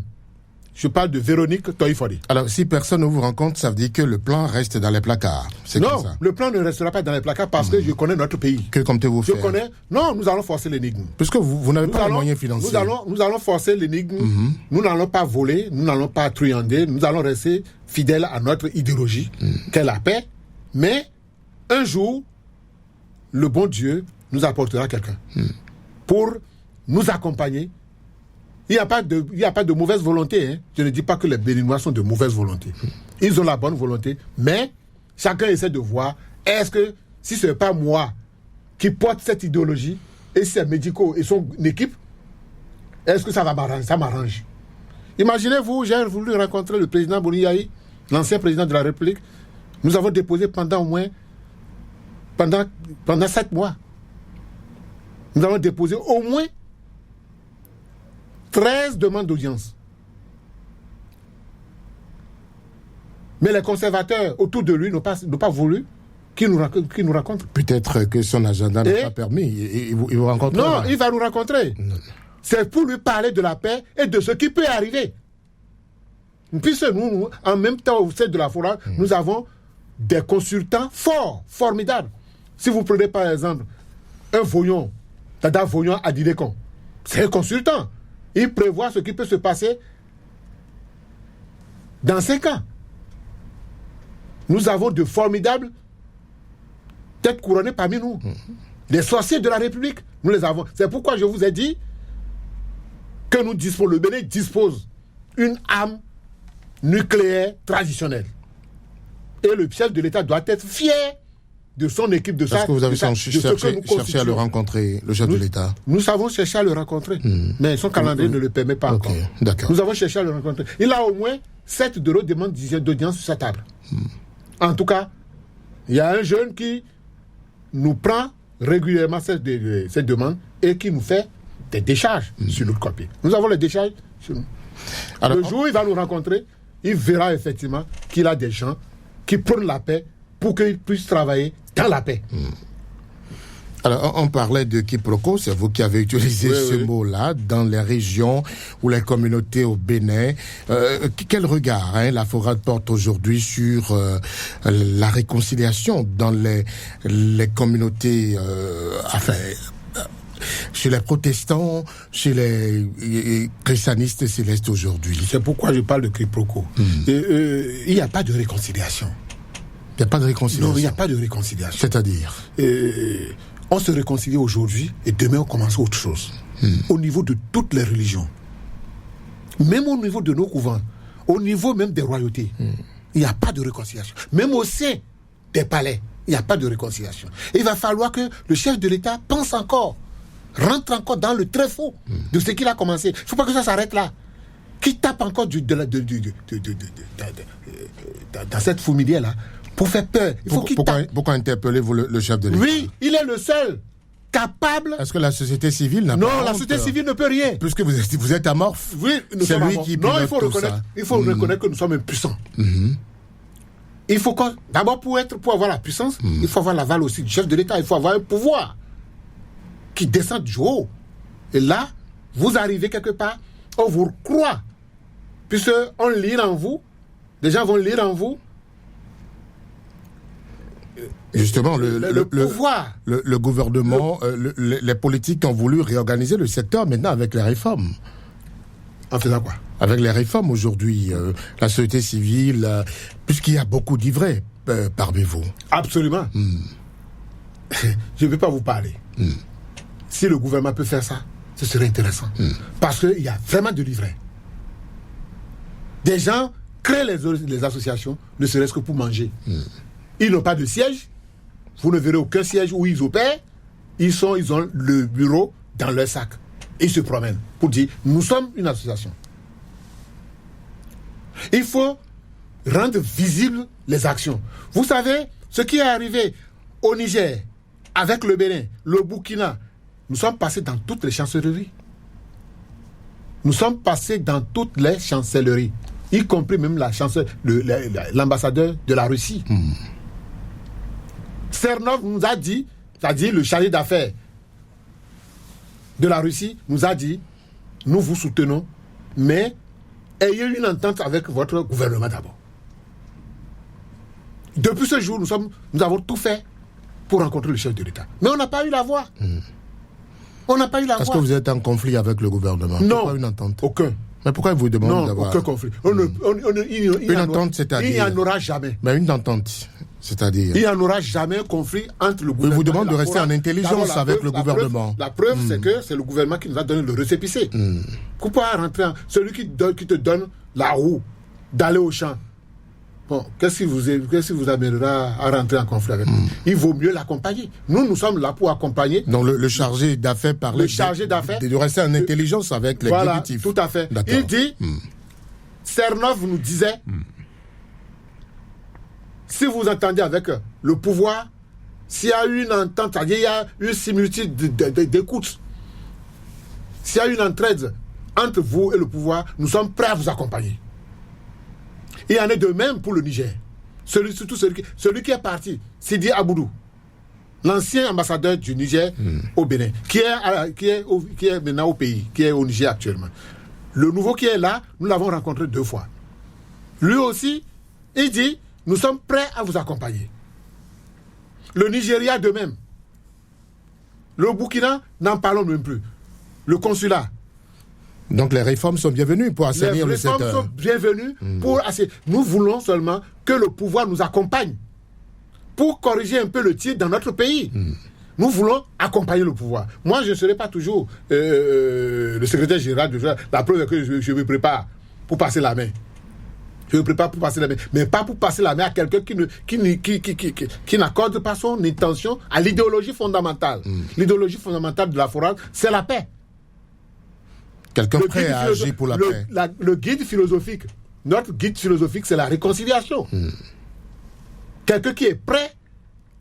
Je parle de Véronique Toïfori. Alors, si personne ne vous rencontre, ça veut dire que le plan reste dans les placards. C'est non, comme ça. Le plan ne restera pas dans les placards parce que je connais notre pays. Que comptez-vous faire? Non, nous allons forcer l'énigme. Puisque vous n'avez pas les moyens financiers. Nous allons forcer l'énigme. Nous n'allons pas voler, nous n'allons pas truander. Nous allons rester fidèles à notre idéologie, qu'est la paix. Mais un jour, le bon Dieu nous apportera quelqu'un pour nous accompagner. Il n'y a pas de mauvaise volonté. Hein. Je ne dis pas que les Béninois sont de mauvaise volonté. Ils ont la bonne volonté, mais chacun essaie de voir, est-ce que si ce n'est pas moi qui porte cette idéologie, et c'est Médico et son équipe, est-ce que ça va m'arranger? Ça m'arrange. Imaginez-vous, j'ai voulu rencontrer le président Boniaï, l'ancien président de la République. Nous avons déposé pendant 7 mois. Nous avons déposé au moins 13 demandes d'audience. Mais les conservateurs autour de lui n'ont pas voulu qu'il nous rencontre. Peut-être que son agenda n'a pas permis. Il vous rencontre. Non, il va nous rencontrer. Non. C'est pour lui parler de la paix et de ce qui peut arriver. Puisque nous, en même temps, au sein de la FORAD, nous avons des consultants forts, formidables. Si vous prenez par exemple un Voyon, Dada Voyon Adidekon, c'est un consultant. Il prévoit ce qui peut se passer dans 5 ans. Nous avons de formidables têtes couronnées parmi nous. Les sorciers de la République, nous les avons. C'est pourquoi je vous ai dit que le Bénin dispose une arme nucléaire traditionnelle. Et le chef de l'État doit être fier de son équipe, de ça. Est-ce que vous avez cherché à le rencontrer, le chef de l'État? Nous avons cherché à le rencontrer, mais son calendrier ne le permet pas encore. D'accord. Nous avons cherché à le rencontrer. Il a au moins 7 demandes d'audience sur sa table. En tout cas, il y a un jeune qui nous prend régulièrement cette demande et qui nous fait des décharges sur notre copie. Nous avons les décharges sur nous. Alors, le jour où il va nous rencontrer, il verra effectivement qu'il a des gens qui prennent la paix pour qu'ils puissent travailler dans la paix. Alors, on parlait de quiproquo, c'est vous qui avez utilisé ce mot-là, dans les régions ou les communautés au Bénin. Quel regard la FORAD porte aujourd'hui sur la réconciliation dans les communautés, chez les protestants, chez les christianistes célestes aujourd'hui? C'est pourquoi je parle de quiproquo. Il n'y a pas de réconciliation. Il n'y a pas de réconciliation? Non, il n'y a pas de réconciliation. C'est-à-dire? On se réconcilie aujourd'hui et demain on commence autre chose. Au niveau de toutes les religions. Même au niveau de nos couvents. Au niveau même des royautés. il n'y a pas de réconciliation. Même au sein des palais, il n'y a pas de réconciliation. Et il va falloir que le chef de l'État pense encore, rentre encore dans le tréfonds de ce qu'il a commencé. Il ne faut pas que ça s'arrête là. Qui tape encore dans cette fourmilière-là pour faire peur. Il faut pourquoi interpellez-vous le chef de l'État? Oui, il est le seul capable. Est-ce que la société civile n'a pas honte? Non, la société civile ne peut rien. Puisque vous êtes amorphe. Oui, c'est lui qui pilote tout ça. Il faut reconnaître que nous sommes impuissants. Il faut d'abord pour avoir la puissance, il faut avoir l'aval aussi du chef de l'État. Il faut avoir un pouvoir qui descend du haut. Et là, vous arrivez quelque part, on vous croit. Puisqu'on lit en vous, les gens vont lire en vous. Justement, le pouvoir. Le gouvernement, les politiques ont voulu réorganiser le secteur maintenant avec les réformes. En faisant quoi? Avec les réformes aujourd'hui, la société civile, puisqu'il y a beaucoup d'ivraies parmi vous. Absolument. Je ne vais pas vous parler. Si le gouvernement peut faire ça, ce serait intéressant. Parce qu'il y a vraiment de l'ivraie. Des gens créent les associations, ne serait-ce que pour manger. Ils n'ont pas de siège. Vous ne verrez aucun siège où ils opèrent. Ils ont le bureau dans leur sac. Ils se promènent pour dire, nous sommes une association. Il faut rendre visibles les actions. Vous savez, ce qui est arrivé au Niger, avec le Bénin, le Burkina, nous sommes passés dans toutes les chancelleries. Nous sommes passés dans toutes les chancelleries, y compris même l'ambassadeur de la Russie. Cernov nous a dit, c'est-à-dire le chargé d'affaires de la Russie, nous a dit, nous vous soutenons, mais ayez une entente avec votre gouvernement d'abord. Depuis ce jour, nous avons tout fait pour rencontrer le chef de l'État. Mais on n'a pas eu la voix. On n'a pas eu la voix. Est-ce que vous êtes en conflit avec le gouvernement? Non. Pourquoi une entente? Aucun. Mais pourquoi il vous demande d'avoir... Non, aucun conflit. Une entente, c'est-à-dire... Il n'y en aura jamais. Mais une entente, c'est-à-dire... Il n'y en aura jamais un conflit entre le gouvernement... Il vous demande de rester en intelligence avec le gouvernement. La preuve, c'est que c'est le gouvernement qui nous a donné le récépissé. Pourquoi rentrer celui qui te donne la roue d'aller au champ? Bon, qu'est-ce qui vous amènera à rentrer en conflit avec lui? Il vaut mieux l'accompagner. Nous sommes là pour accompagner. Donc le chargé d'affaires parlait... Le chargé d'affaires... De rester en intelligence avec l'exécutif. Voilà, tout à fait. D'accord. Il dit... Cernov nous disait... Si vous entendez avec le pouvoir, s'il y a une entente, c'est-à-dire il y a une similitude d'écoute, s'il y a une entraide entre vous et le pouvoir, nous sommes prêts à vous accompagner. Il y en est de même pour le Niger. Celui qui est parti, Sidi Aboudou, l'ancien ambassadeur du Niger au Bénin, qui est maintenant au pays, qui est au Niger actuellement. Le nouveau qui est là, nous l'avons rencontré 2 fois. Lui aussi, il dit, nous sommes prêts à vous accompagner. Le Nigeria de même. Le Burkina, n'en parlons même plus. Le consulat. Donc les réformes sont bienvenues pour assainir le secteur. Les réformes sont bienvenues pour assainir. Nous voulons seulement que le pouvoir nous accompagne pour corriger un peu le tir dans notre pays. Nous voulons accompagner le pouvoir. Moi, je ne serai pas toujours le secrétaire général de la preuve que je me prépare pour passer la main. Je me prépare pour passer la main, mais pas pour passer la main à quelqu'un qui n'accorde pas son intention à l'idéologie fondamentale. L'idéologie fondamentale de la forage, c'est la paix. Quelqu'un prêt à agir pour la paix. Le guide philosophique, notre guide philosophique, c'est la réconciliation. Quelqu'un qui est prêt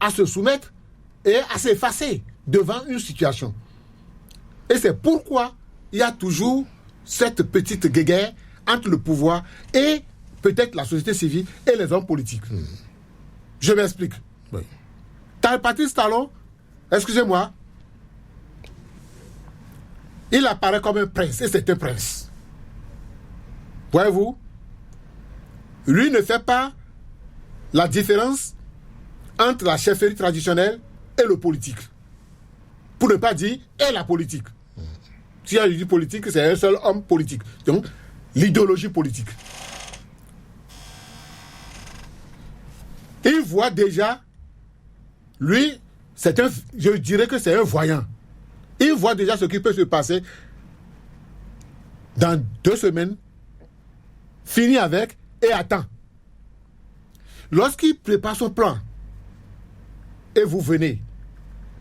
à se soumettre et à s'effacer devant une situation. Et c'est pourquoi il y a toujours cette petite guéguerre entre le pouvoir et peut-être la société civile et les hommes politiques. Je m'explique. Oui. Patrice Talon, excusez-moi, il apparaît comme un prince, et c'est un prince. Voyez-vous, lui ne fait pas la différence entre la chefferie traditionnelle et le politique. Pour ne pas dire et la politique. Si on dit politique, c'est un seul homme politique. Donc, l'idéologie politique. Il voit déjà, lui, je dirais que c'est un voyant. Il voit déjà ce qui peut se passer dans 2 semaines, finit avec et attend. lorsqu'il prépare son plan, et vous venez,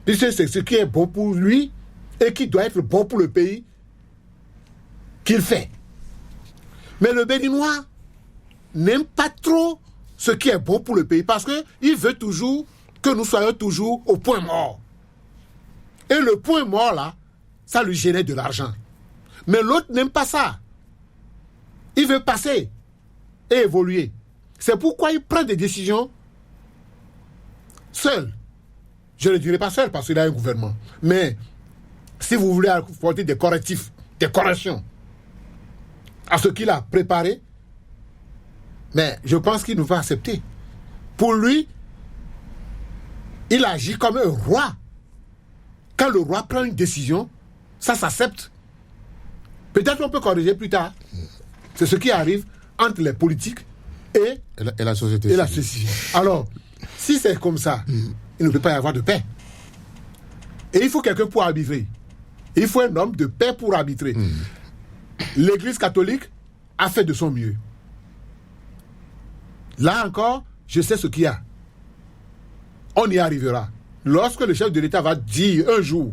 puisque c'est ce qui est bon pour lui et qui doit être bon pour le pays, qu'il fait. Mais le Béninois n'aime pas trop ce qui est bon pour le pays parce qu'il veut toujours que nous soyons toujours au point mort. Et le point mort, là, ça lui génère de l'argent. Mais l'autre n'aime pas ça. Il veut passer et évoluer. C'est pourquoi il prend des décisions seul. Je ne dirais pas seul parce qu'il a un gouvernement. Mais si vous voulez apporter des correctifs, des corrections à ce qu'il a préparé, mais je pense qu'il ne va accepter. Pour lui, il agit comme un roi. Quand le roi prend une décision, ça s'accepte. Peut-être qu'on peut corriger plus tard. C'est ce qui arrive entre les politiques et la société. Et la société. Alors, si c'est comme ça, il ne peut pas y avoir de paix. Et il faut quelqu'un pour arbitrer. Il faut un homme de paix pour arbitrer. L'Église catholique a fait de son mieux. Là encore, je sais ce qu'il y a. On y arrivera. Lorsque le chef de l'État va dire un jour,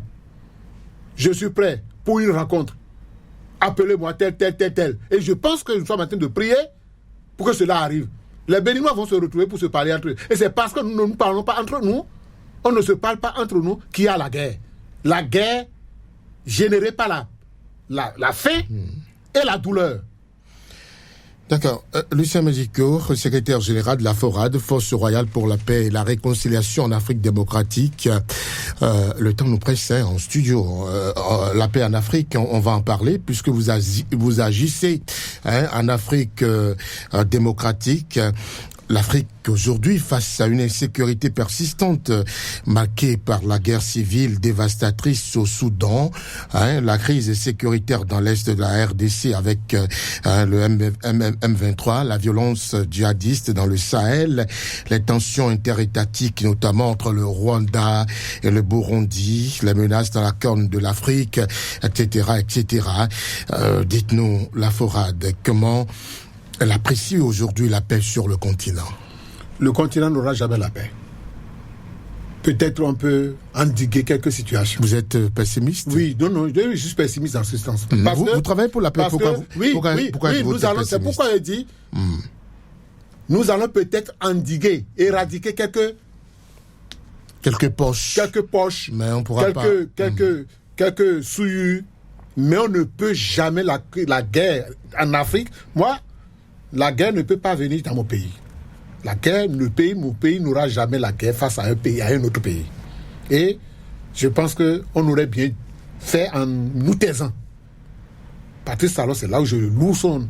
je suis prêt pour une rencontre, appelez-moi tel. Et je pense que nous sommes en train de prier pour que cela arrive. Les Béninois vont se retrouver pour se parler entre eux. Et c'est parce que nous ne nous parlons pas entre nous, on ne se parle pas entre nous, qu'il y a la guerre. La guerre générée par la faim et la douleur. D'accord. Lucien Mézico, secrétaire général de la FORAD, Force royale pour la paix et la réconciliation en Afrique démocratique. Le temps nous presse en studio. La paix en Afrique, on va en parler, puisque vous agissez en Afrique démocratique. L'Afrique aujourd'hui, face à une insécurité persistante marquée par la guerre civile dévastatrice au Soudan, la crise sécuritaire dans l'est de la RDC avec le M23, la violence djihadiste dans le Sahel, les tensions interétatiques notamment entre le Rwanda et le Burundi, les menaces dans la Corne de l'Afrique, etc. Dites-nous, la FORAD, comment elle apprécie aujourd'hui la paix sur le continent? Le continent n'aura jamais la paix. Peut-être on peut endiguer quelques situations. Vous êtes pessimiste? Oui, non, je suis pessimiste dans ce sens. Vous travaillez pour la paix, pourquoi c'est pourquoi je dis, nous allons peut-être endiguer, éradiquer quelques poches. Mais on pourra quelques souillures. Mais on ne peut jamais la guerre en Afrique. Moi, la guerre ne peut pas venir dans mon pays. Mon pays n'aura jamais la guerre face à un pays, à un autre pays. Et je pense qu'on aurait bien fait en nous taisant. Patrice Talon, c'est là où je loue son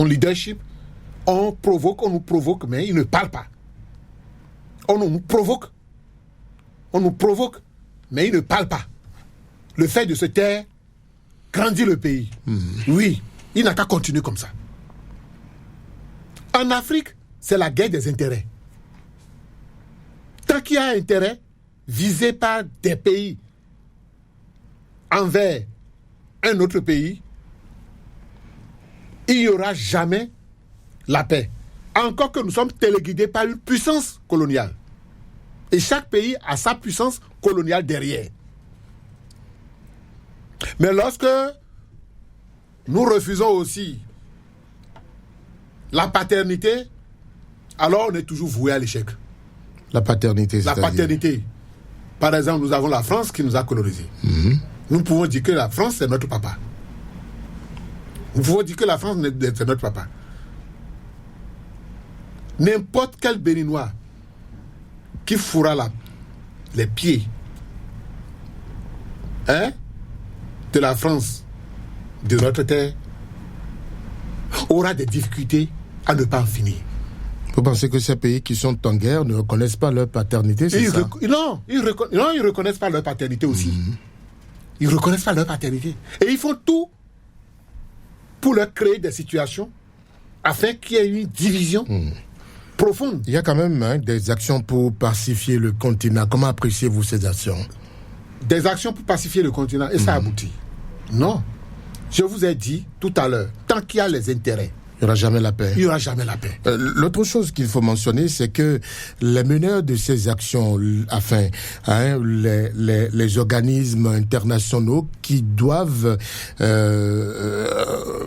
leadership. On nous provoque, mais il ne parle pas. On nous provoque, mais il ne parle pas. Le fait de se taire grandit le pays. Oui, il n'a qu'à continuer comme ça. En Afrique, c'est la guerre des intérêts. Tant qu'il y a un intérêt visé par des pays envers un autre pays, il n'y aura jamais la paix. Encore que nous sommes téléguidés par une puissance coloniale. Et chaque pays a sa puissance coloniale derrière. Mais lorsque nous refusons aussi la paternité, alors on est toujours voué à l'échec. La paternité, c'est-à-dire? La paternité. Par exemple, nous avons la France qui nous a colonisés. Nous pouvons dire que la France, c'est notre papa. Nous pouvons dire que la France, c'est notre papa. N'importe quel Béninois qui fourra les pieds de la France, de notre terre, aura des difficultés à ne pas en finir. Vous pensez que ces pays qui sont en guerre ne reconnaissent pas leur paternité, c'est ça? Non, ils ne reconnaissent pas leur paternité aussi. Ils ne reconnaissent pas leur paternité. Et ils font tout pour leur créer des situations afin qu'il y ait une division profonde. Il y a quand même des actions pour pacifier le continent. Comment appréciez-vous ces actions? Des actions pour pacifier le continent, et ça aboutit. Non. Je vous ai dit tout à l'heure, tant qu'il y a les intérêts Il n'y aura jamais la paix. Il n'y aura jamais la paix. L'autre chose qu'il faut mentionner, c'est que les meneurs de ces actions, les organismes internationaux qui doivent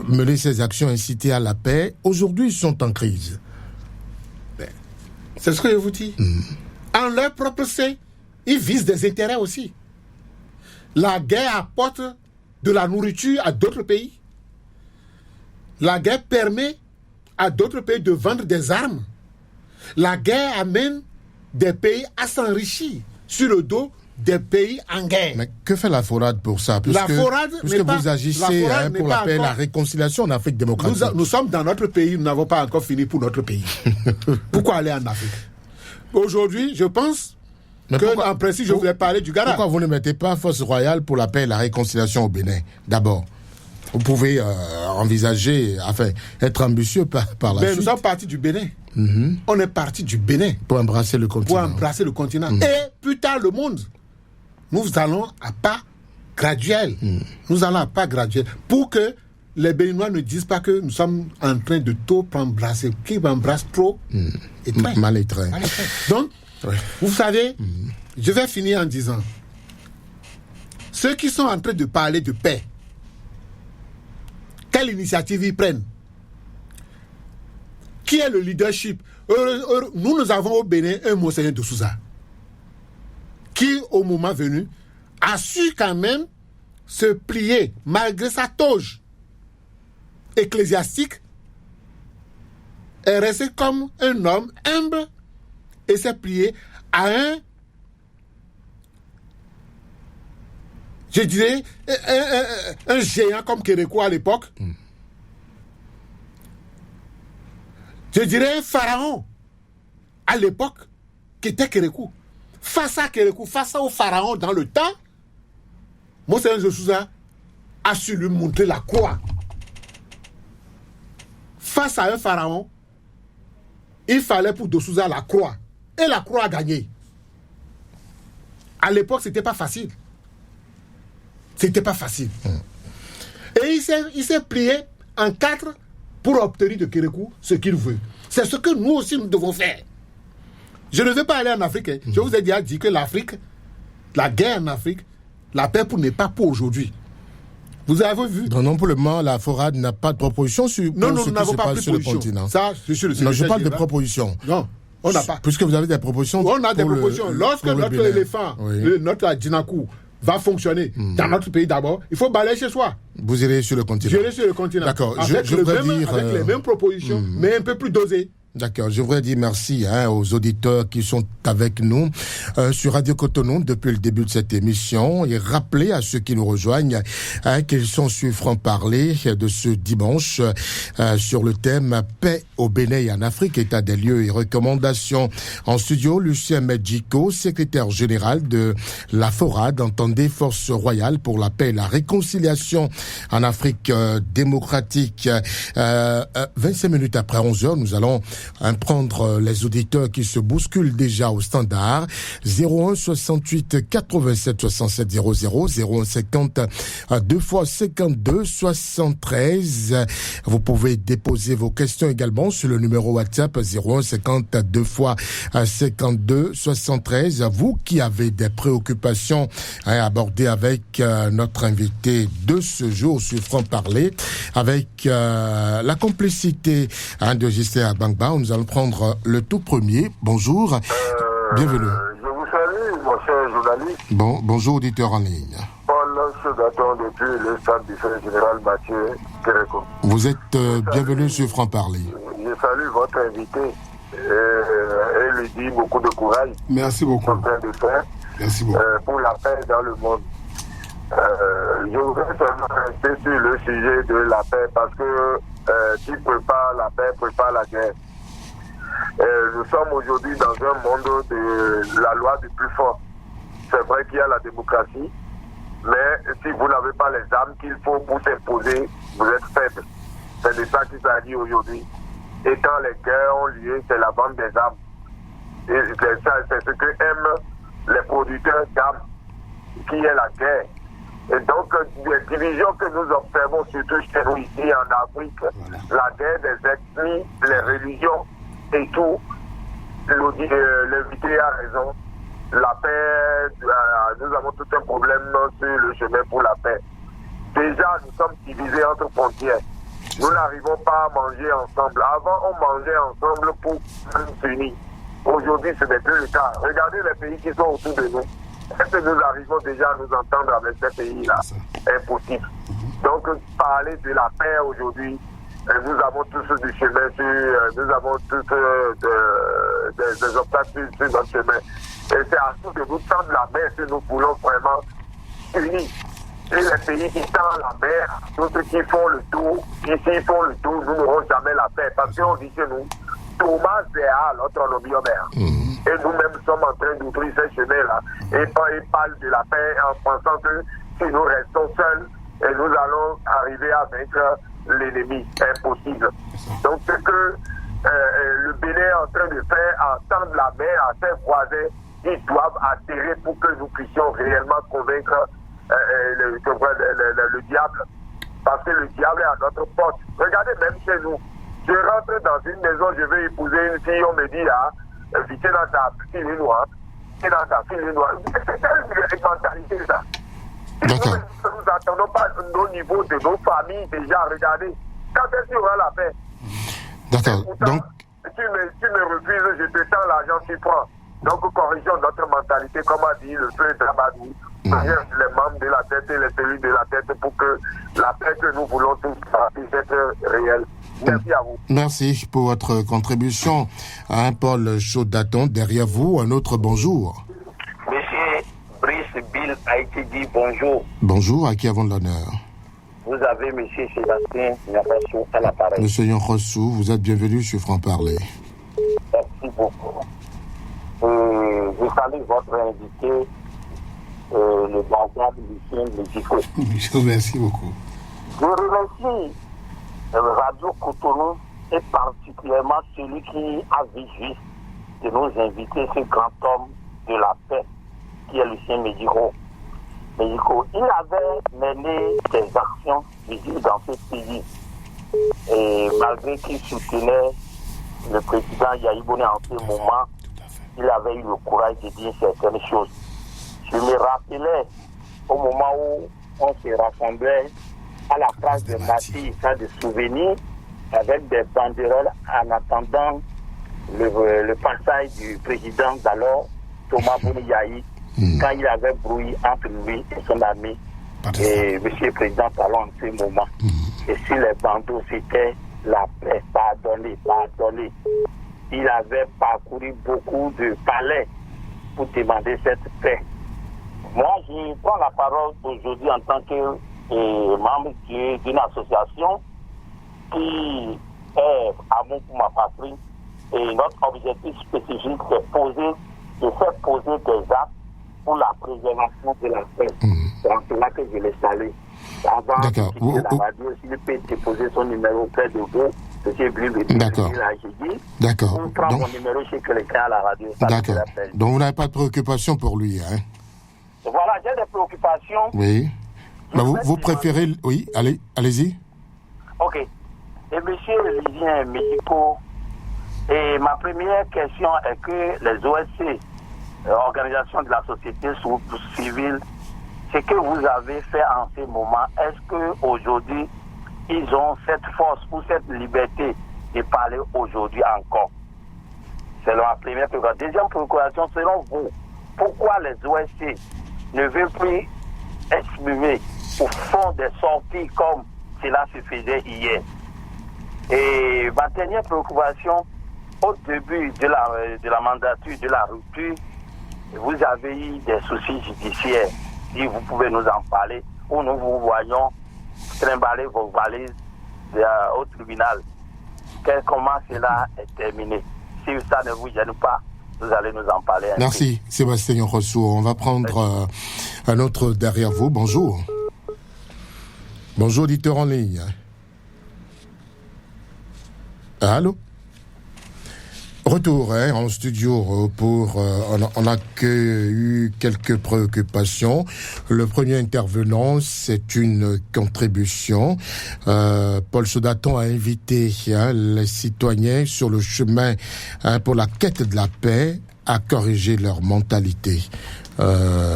mener ces actions incitées à la paix, aujourd'hui sont en crise. C'est ce que je vous dis. En leur propre sein, ils visent des intérêts aussi. La guerre apporte de la nourriture à d'autres pays. La guerre permet à d'autres pays de vendre des armes. La guerre amène des pays à s'enrichir sur le dos des pays en guerre. Mais que fait la FORAD pour ça? La FORAD puisque vous agissez pour la paix et la réconciliation en Afrique démocratique. Nous sommes dans notre pays, nous n'avons pas encore fini pour notre pays. Pourquoi aller en Afrique? Aujourd'hui, je pense en principe, je voulais parler du Ghana. Pourquoi vous ne mettez pas Force Royale pour la paix et la réconciliation au Bénin, d'abord? Vous pouvez envisager, être ambitieux par la suite. Nous sommes partis du Bénin. On est parti du Bénin. Pour embrasser le continent. Et plus tard, le monde. Nous allons à pas graduel. Nous allons à pas graduel. Pour que les Béninois ne disent pas que nous sommes en train de trop embrasser. Qui embrasse trop est très. Mal est très. Donc, vous savez, je vais finir en disant, ceux qui sont en train de parler de paix, quelle initiative ils prennent? Qui est le leadership? Nous avons au Bénin un Monseigneur de Souza qui, au moment venu, a su quand même se plier, malgré sa toge ecclésiastique, est resté comme un homme humble et s'est plié à je dirais, un géant comme Kérékou à l'époque. Je dirais un pharaon à l'époque qui était Kérékou. Face à Kérékou, face au pharaon dans le temps, Monseigneur de Souza a su lui montrer la croix. Face à un pharaon, il fallait pour de Souza la croix. Et la croix a gagné. À l'époque, c'était pas facile. C'était pas facile. Et il s'est plié en 4 pour obtenir de Kérékou ce qu'il veut. C'est ce que nous aussi nous devons faire. Je ne veux pas aller en Afrique. Je vous ai déjà dit que l'Afrique, la guerre en Afrique, la paix n'est pas pour aujourd'hui. Vous avez vu? Non, pour le moment, la FORAD n'a pas de proposition sur ce qui se passe sur le continent. Ça, je parle de propositions. Non, on n'a pas. Puisque vous avez des propositions. On a des propositions. Lorsque notre éléphant, notre Djinakou, va fonctionner dans notre pays d'abord, il faut balayer chez soi. Vous irez sur le continent. J'irai sur le continent. D'accord. Avec les mêmes propositions, mais un peu plus dosées. D'accord. Je voudrais dire merci aux auditeurs qui sont avec nous sur Radio Cotonou depuis le début de cette émission et rappeler à ceux qui nous rejoignent qu'ils sont sur franc-parler de ce dimanche sur le thème Paix au Bénin et en Afrique, état des lieux et recommandations. En studio, Lucien Medjico, secrétaire général de la FORAD, entendez Force Royale pour la paix et la réconciliation en Afrique démocratique. 25 minutes après 11h, nous allons prendre les auditeurs qui se bousculent déjà au standard 01 68 87 67 00 01 50 2 fois 52 73. Vous pouvez déposer vos questions également sur le numéro WhatsApp 01 50 2 fois 52 73. Vous qui avez des préoccupations à aborder avec notre invité de ce jour sur Franc Parler, avec la complicité de Gisèle Abangba. Nous allons prendre le tout premier. Bonjour. Bienvenue. Je vous salue, mon cher journaliste. Bonjour, auditeur en ligne. Paul Segaton depuis le stade du frère général Mathieu Kérékou. Vous êtes bienvenue sur Franc Parler. Je salue votre invité et lui dis beaucoup de courage. Merci beaucoup. De faire, merci beaucoup. Pour la paix dans le monde. Je voudrais seulement rester sur le sujet de la paix parce que qui prépare la paix prépare la guerre. Nous sommes aujourd'hui dans un monde de la loi du plus fort. C'est vrai qu'il y a la démocratie, mais si vous n'avez pas les armes qu'il faut pour s'imposer, vous êtes faible. C'est de ça qu'il s'agit aujourd'hui. Et quand les guerres ont lieu, c'est la vente des armes. Et c'est ce que aiment les producteurs d'armes, qui est la guerre. Et donc, les divisions que nous observons, surtout chez nous ici en Afrique, la guerre des ethnies, les religions et tout, l'invité a raison. La paix, nous avons tout un problème sur le chemin pour la paix. Déjà, nous sommes divisés entre frontières. Nous n'arrivons pas à manger ensemble. Avant, on mangeait ensemble pour s'unir. Aujourd'hui, ce n'est plus le cas. Regardez les pays qui sont autour de nous. Est-ce que nous arrivons déjà à nous entendre avec ces pays-là? Impossible. Donc, parler de la paix aujourd'hui, nous avons tous du chemin nous avons tous des obstacles sur notre chemin. Et c'est à nous de nous tendre la main si nous voulons vraiment unir. Et les pays qui tendent la mer, tous ceux qui font le tour, ici font le tour, nous n'aurons jamais la paix. Parce qu'on dit chez nous, Thomas Zéa, notre homme. Et nous-mêmes sommes en train d'ouvrir ces chemins-là. Et ils parlent de la paix en pensant que si nous restons seuls, et nous allons arriver à vaincre l'ennemi. Impossible. Donc ce que le Bénin est en train de faire, en tendre la main à ses voisins, ils doivent adhérer pour que nous puissions réellement convaincre le diable. Parce que le diable est à notre porte. Regardez même chez nous. Je rentre dans une maison, je vais épouser une fille, on me dit, vite dans ta fille noire. C'est quelle mentalité ça? D'accord. Nous n'attendons pas au niveau de nos familles déjà. Regardez, quand est-ce qu'il y aura la paix? D'accord. Donc, tu me refuses, je te tends l'argent, tu prends. Donc, corrigeons notre mentalité, comme a dit le frère Drabadou. Les membres de la tête et les cellules de la tête pour que la paix que nous voulons tous puisse être réelle. Merci à vous. Merci pour votre contribution. Paul Chaudaton, derrière vous, un autre bonjour. Monsieur Brice Bill a été dit bonjour. Bonjour, à qui avons l'honneur? Vous avez monsieur Sébastien Nyabassou à l'appareil. Monsieur Nyabassou, vous êtes bienvenu sur Franc Parler. Merci beaucoup. Je salue votre invité, le bandit Lucien Médico. Merci beaucoup. Je remercie Radio Cotonou et particulièrement celui qui a vu juste de nous inviter, ce grand homme de la paix, qui est Lucien Médico. Il avait mené des actions visibles dans ce pays. Et malgré qu'il soutenait le président Yahi Boni en ce moment, il avait eu le courage de dire certaines choses. Je me rappelais au moment où on se rassemblait à la place de Maty, ça de souvenirs, avec des banderoles en attendant le passage du président d'alors, Thomas Boni Yahi, quand il avait brouillé entre lui et son ami, et M. le Président Talon en ce moment. Et sur les bandeaux, c'était la paix, pardonner. Il avait parcouru beaucoup de palais pour demander cette paix. Moi, je prends la parole aujourd'hui en tant que membre d'une association qui est Amour pour ma patrie. Et notre objectif spécifique, c'est de faire poser des actes pour la préservation de la paix. C'est en cela que je les salue. Avant de quitter la radio, s'il peut déposer son numéro auprès de vous, M. Blum, d'accord. D'accord. On prend mon numéro chez quelqu'un à la radio. D'accord. Donc vous n'avez pas de préoccupation pour lui, hein? Voilà, j'ai des préoccupations. Oui. Bah vous préférez... Oui, allez-y. Ok. Et monsieur Lucien Médico, et ma première question est que les OSC, organisations de la société civile, ce que vous avez fait en ce moment, est-ce qu'aujourd'hui, ils ont cette force ou cette liberté de parler aujourd'hui encore? C'est la première préoccupation. Deuxième préoccupation, selon vous, pourquoi les OSC ne veulent plus exprimer ou font des sorties comme cela se faisait hier? Et ma dernière préoccupation, au début de la mandature, de la rupture, vous avez eu des soucis judiciaires. Si vous pouvez nous en parler, ou nous vous voyons trimballer vos valises au tribunal. Comment cela est terminé? Si ça ne vous gêne pas, vous allez nous en parler. Merci, Sébastien Rousseau. On va prendre un autre derrière vous. Bonjour. Bonjour, auditeur en ligne. Allô? Retour en studio pour on a eu quelques préoccupations. Le premier intervenant, c'est une contribution. Paul Sodaton a invité les citoyens sur le chemin pour la quête de la paix à corriger leur mentalité.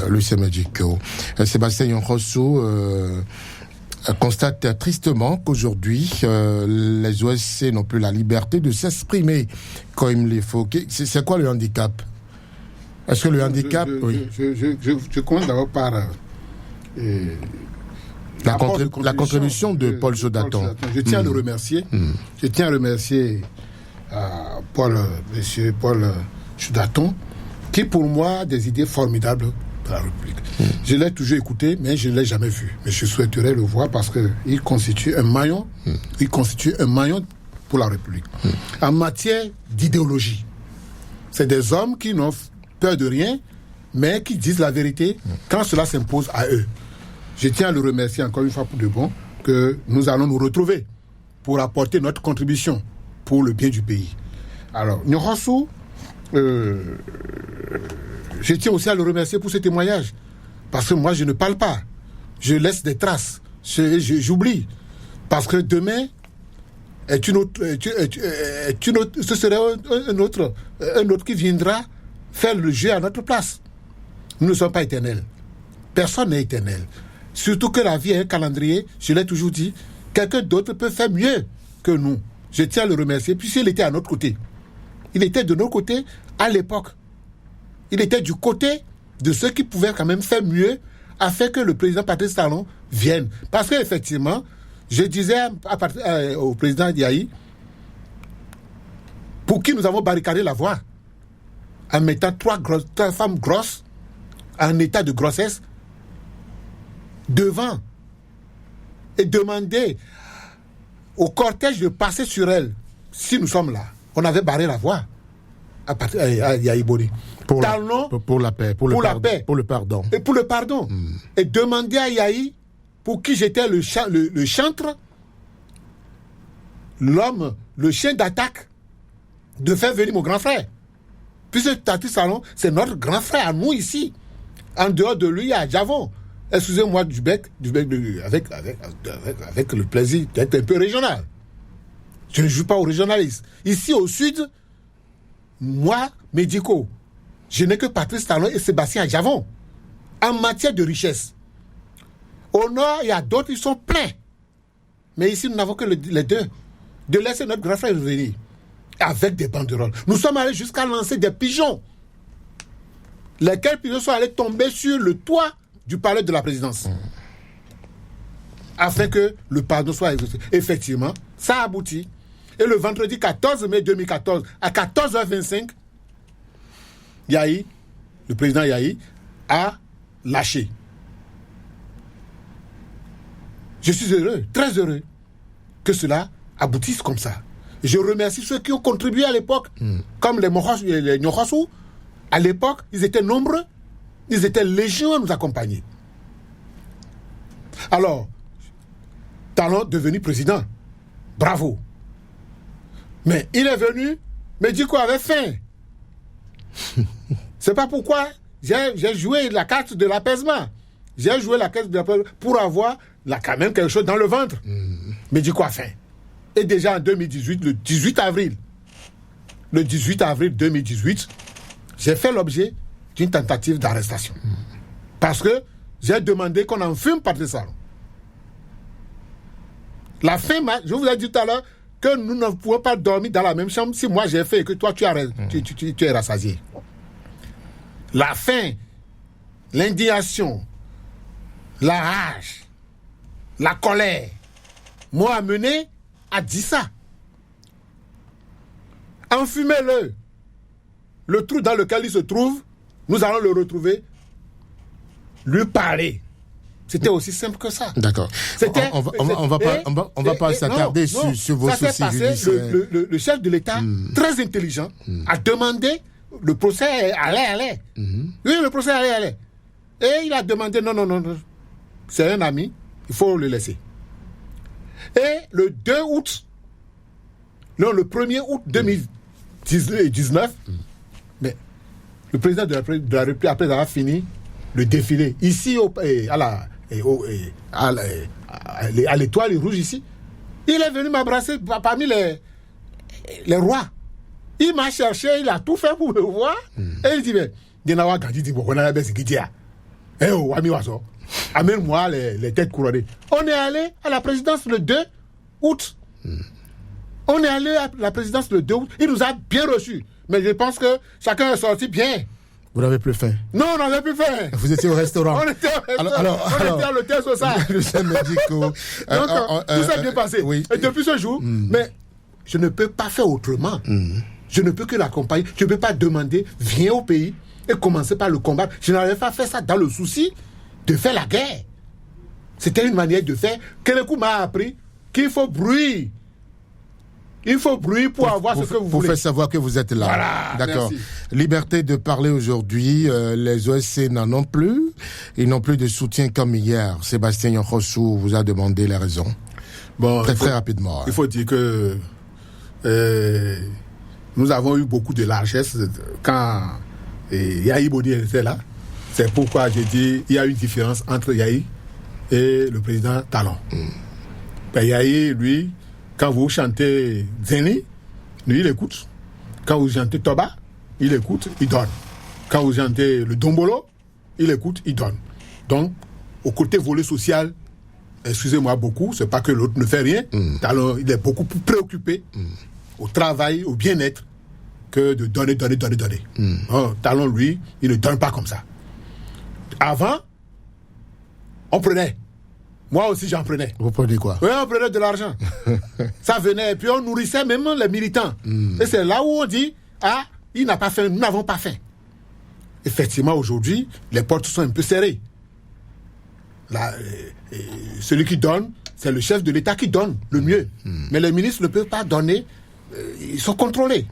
Lucien Medjico. Sébastien Yonrosso constate tristement qu'aujourd'hui, les OSC n'ont plus la liberté de s'exprimer comme il faut. C'est quoi le handicap? Est-ce que le handicap... Je commence d'abord par... la contribution de Paul Sodaton. Je tiens à le remercier. Je tiens à remercier monsieur Paul Sodaton, qui pour moi a des idées formidables de la République. Je l'ai toujours écouté, mais je ne l'ai jamais vu. Mais je souhaiterais le voir parce qu'il constitue un maillon. Il constitue un maillon pour la République. En matière d'idéologie, c'est des hommes qui n'ont peur de rien, mais qui disent la vérité quand cela s'impose à eux. Je tiens à le remercier encore une fois pour de bon, que nous allons nous retrouver pour apporter notre contribution pour le bien du pays. Alors, Nyorassou, je tiens aussi à le remercier pour ce témoignage. Parce que moi, je ne parle pas. Je laisse des traces. J'oublie. Parce que demain ce serait un autre qui viendra faire le jeu à notre place. Nous ne sommes pas éternels. Personne n'est éternel. Surtout que la vie est un calendrier, je l'ai toujours dit, quelqu'un d'autre peut faire mieux que nous. Je tiens à le remercier, puisqu'il était à notre côté. Il était de notre côté à l'époque. Il était du côté de ceux qui pouvaient quand même faire mieux afin que le président Patrice Talon vienne. Parce qu'effectivement, je disais au président Yahi, pour qui nous avons barricadé la voie, en mettant trois femmes grosses, en état de grossesse, devant, et demander au cortège de passer sur elle, si nous sommes là. On avait barré la voie à Yahi Boni. Pour la paix, pour le pardon. Et pour le pardon. Et demander à Yahi, pour qui j'étais le chantre, l'homme, le chien d'attaque, de faire venir mon grand frère. Puisque Tati Salon, c'est notre grand frère à nous ici. En dehors de lui, à Javon. Excusez-moi du bec avec le plaisir d'être un peu régional. Je ne joue pas au régionalisme. Ici, au sud, moi, Medjico, je n'ai que Patrice Talon et Sébastien Javon. En matière de richesse. Au nord, il y a d'autres qui sont pleins. Mais ici, nous n'avons que les deux. De laisser notre grand frère revenir. Avec des banderoles. Nous sommes allés jusqu'à lancer des pigeons. Lesquels pigeons sont allés tomber sur le toit du palais de la présidence. Afin que le pardon soit exaucé. Effectivement, ça a abouti. Et le vendredi 14 mai 2014, à 14h25, Yahi, le président Yahi, a lâché. Je suis heureux, très heureux, que cela aboutisse comme ça. Je remercie ceux qui ont contribué à l'époque, comme les Nyorassou. À l'époque, ils étaient nombreux, ils étaient légion à nous accompagner. Alors, Talon devenu président. Bravo. Mais il est venu, Medjico avait faim. C'est pas pourquoi j'ai joué la carte de l'apaisement. J'ai joué la carte de l'apaisement pour avoir quand même quelque chose dans le ventre. Medjico a faim. Et déjà en 2018, le 18 avril 2018, j'ai fait l'objet d'une tentative d'arrestation. Parce que j'ai demandé qu'on enfume Patrice Talon. La faim, je vous ai dit tout à l'heure que nous ne pouvons pas dormir dans la même chambre si moi j'ai fait et que toi tu es rassasié. La faim, l'indignation, la rage, la colère m'ont amené à dire ça. Enfumez-le. Le trou dans lequel il se trouve, nous allons le retrouver, lui parler. C'était aussi simple que ça. D'accord. On va pas s'attarder sur vos soucis judiciaires. Le chef de l'État, très intelligent, a demandé le procès allait. Oui, le procès allait. Et il a demandé non. C'est un ami, il faut le laisser. Et le 1er août 19. Mais le président de la République, après avoir fini le défilé, ici, à l'Étoile Rouge, ici, il est venu m'embrasser parmi les rois. Il m'a cherché, il a tout fait pour me voir. Et il dit, mais, amène-moi les têtes couronnées. On est allé à la présidence le 2 août. On est allé à la présidence le 2 août. Il nous a bien reçus. Mais je pense que chacun est sorti bien. Vous n'avez plus faim? Non, on n'avait plus faim. Vous étiez au restaurant? On était au restaurant. On était à l'hôtel Sosa. Le chef médical. Donc, tout s'est bien passé. Oui. Et depuis ce jour, mais je ne peux pas faire autrement. Je ne peux que l'accompagner. Je ne peux pas demander, viens au pays et commencer par le combattre. Je n'avais pas fait ça dans le souci de faire la guerre. C'était une manière de faire. Kérékou m'a appris qu'il faut bruit. Il faut bruit pour avoir ce que vous voulez. Pour faire savoir que vous êtes là. Voilà, d'accord. merci. Liberté de parler aujourd'hui. Les OSC n'en ont plus. Ils n'ont plus de soutien comme hier. Sébastien Yonchossou vous a demandé les raisons. Bon, très rapidement. Il faut dire que nous avons eu beaucoup de largesse quand Yahi Boni était là. C'est pourquoi j'ai dit il y a une différence entre Yahi et le président Talon. Ben, Yahi, lui, quand vous chantez Zeni, lui, il écoute. Quand vous chantez Toba, il écoute, il donne. Quand vous chantez le Dombolo, il écoute, il donne. Donc, au côté volet social, excusez-moi beaucoup, c'est pas que l'autre ne fait rien. Talon, il est beaucoup plus préoccupé au travail, au bien-être, que de donner. Talon, lui, il ne donne pas comme ça. Avant, on prenait. Moi aussi, j'en prenais. Vous prenez quoi? Oui, on prenait de l'argent. Ça venait, et puis on nourrissait même les militants. Et c'est là où on dit, il n'a pas faim, nous n'avons pas faim. Effectivement, aujourd'hui, les portes sont un peu serrées. Là, celui qui donne, c'est le chef de l'État qui donne le mieux. Mais les ministres ne peuvent pas donner, ils sont contrôlés.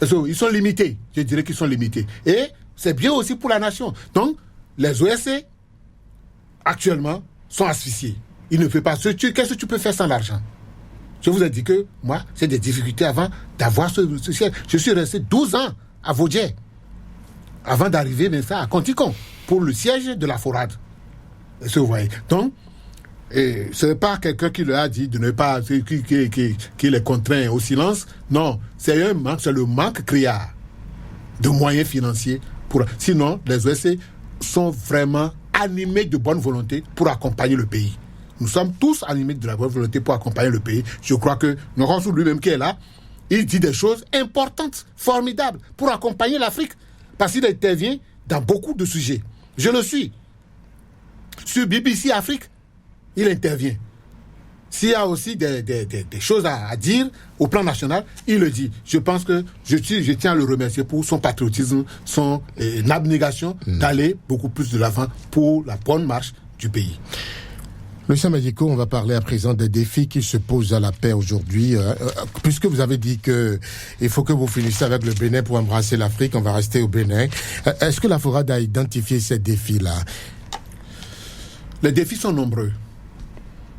Ils sont limités, je dirais qu'ils sont limités. Et c'est bien aussi pour la nation. Donc, les OSC, actuellement, sont asphyxiés. Ils ne peuvent pas. Qu'est-ce que tu peux faire sans l'argent? Je vous ai dit que, moi, j'ai des difficultés avant d'avoir ce siège. Je suis resté 12 ans à Vaudier, avant d'arriver maintenant à Conticon, pour le siège de la Forade. Est-ce que vous voyez? Donc, ce n'est pas quelqu'un qui leur a dit de ne pas, qui les contraint au silence. Non, c'est le manque criard de moyens financiers. Sinon, les OSC sont vraiment animés de bonne volonté pour accompagner le pays. Nous sommes tous animés de la bonne volonté pour accompagner le pays. Je crois que Norossou lui-même qui est là, il dit des choses importantes, formidables, pour accompagner l'Afrique. Parce qu'il intervient dans beaucoup de sujets. Je le suis. Sur BBC Afrique, il intervient. S'il y a aussi des choses à dire au plan national, il le dit. Je pense que je tiens à le remercier pour son patriotisme, son abnégation d'aller beaucoup plus de l'avant pour la bonne marche du pays. Lucien Madiko, on va parler à présent des défis qui se posent à la paix aujourd'hui. Puisque vous avez dit qu'il faut que vous finissiez avec le Bénin pour embrasser l'Afrique, on va rester au Bénin. Est-ce que la Forade a identifié ces défis-là? Les défis sont nombreux.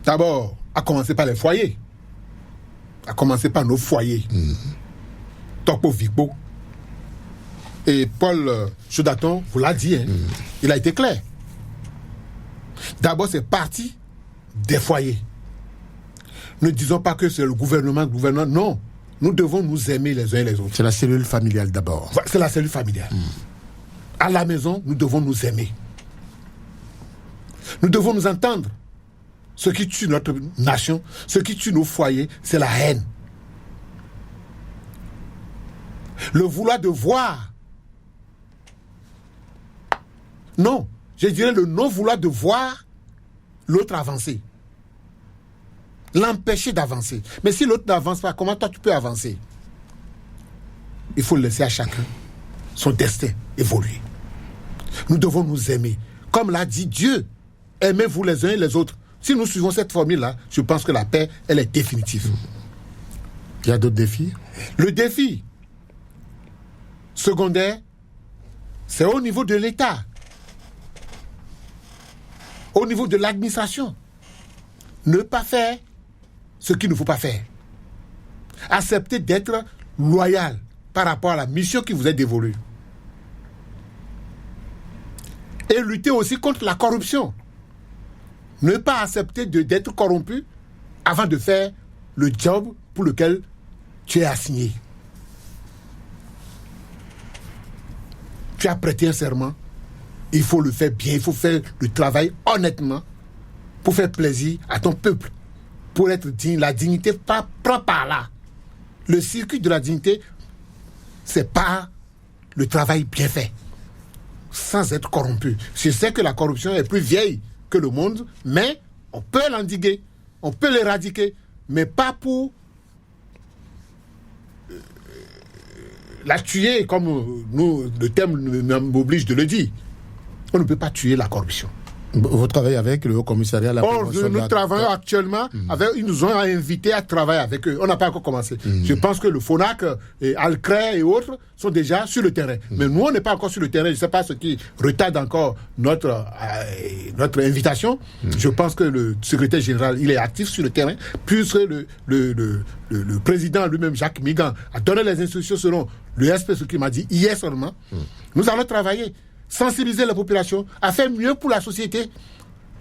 D'abord, à commencer par les foyers. À commencer par nos foyers. Topo Vigbo. Et Paul Chaudaton vous l'a dit, il a été clair. D'abord, c'est parti des foyers. Ne disons pas que c'est le gouvernement. Non, nous devons nous aimer les uns et les autres. C'est la cellule familiale d'abord. C'est la cellule familiale. À la maison, nous devons nous aimer. Nous devons nous entendre. Ce qui tue notre nation, ce qui tue nos foyers, c'est la haine. Le vouloir de voir. Non, je dirais le non-vouloir de voir l'autre avancer. L'empêcher d'avancer. Mais si l'autre n'avance pas, comment toi tu peux avancer? Il faut laisser à chacun son destin évoluer. Nous devons nous aimer. Comme l'a dit Dieu, aimez-vous les uns et les autres. Si nous suivons cette formule-là, je pense que la paix, elle est définitive. Il y a d'autres défis? Le défi secondaire, c'est au niveau de l'État, au niveau de l'administration. Ne pas faire ce qu'il ne faut pas faire. Accepter d'être loyal par rapport à la mission qui vous est dévolue. Et lutter aussi contre la corruption. Ne pas accepter d'être corrompu avant de faire le job pour lequel tu es assigné. Tu as prêté un serment, il faut le faire bien, il faut faire le travail honnêtement pour faire plaisir à ton peuple, pour être digne. La dignité prend par là. Le circuit de la dignité, c'est par le travail bien fait, sans être corrompu. Je sais que la corruption est plus vieille que le monde, mais on peut l'endiguer, on peut l'éradiquer, mais pas pour la tuer, comme nous, le thème m'oblige de le dire. On ne peut pas tuer la corruption. Vous travaillez avec le Haut Commissariat à la prévention Nous travaillons actuellement avec, ils nous ont invités à travailler avec eux. On n'a pas encore commencé. Je pense que le FONAC, et Alcré et autres sont déjà sur le terrain. Mais nous, on n'est pas encore sur le terrain. Je ne sais pas ce qui retarde encore notre invitation. Je pense que le secrétaire général, il est actif sur le terrain, puisque le président lui-même, Jacques Migan, a donné les instructions selon le SP, ce qu'il m'a dit hier seulement. Nous allons travailler, sensibiliser la population, à faire mieux pour la société,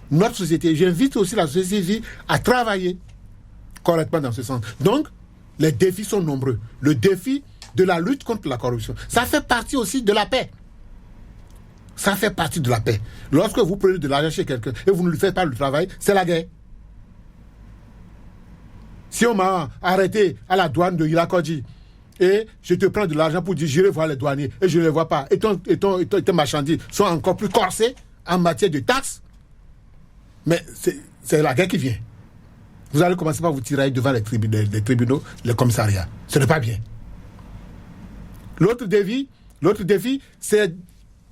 notre société. J'invite aussi la société civile à travailler correctement dans ce sens. Donc, les défis sont nombreux. Le défi de la lutte contre la corruption, ça fait partie aussi de la paix. Ça fait partie de la paix. Lorsque vous prenez de l'argent chez quelqu'un et vous ne lui faites pas le travail, c'est la guerre. Si on m'a arrêté à la douane de Ilakodji, et je te prends de l'argent pour dire j'irai voir les douaniers et je ne les vois pas, et tes marchandises sont encore plus corsées en matière de taxes, mais c'est la guerre qui vient. Vous allez commencer par vous tirer devant les tribunaux, les commissariats. Ce n'est pas bien. L'autre défi, c'est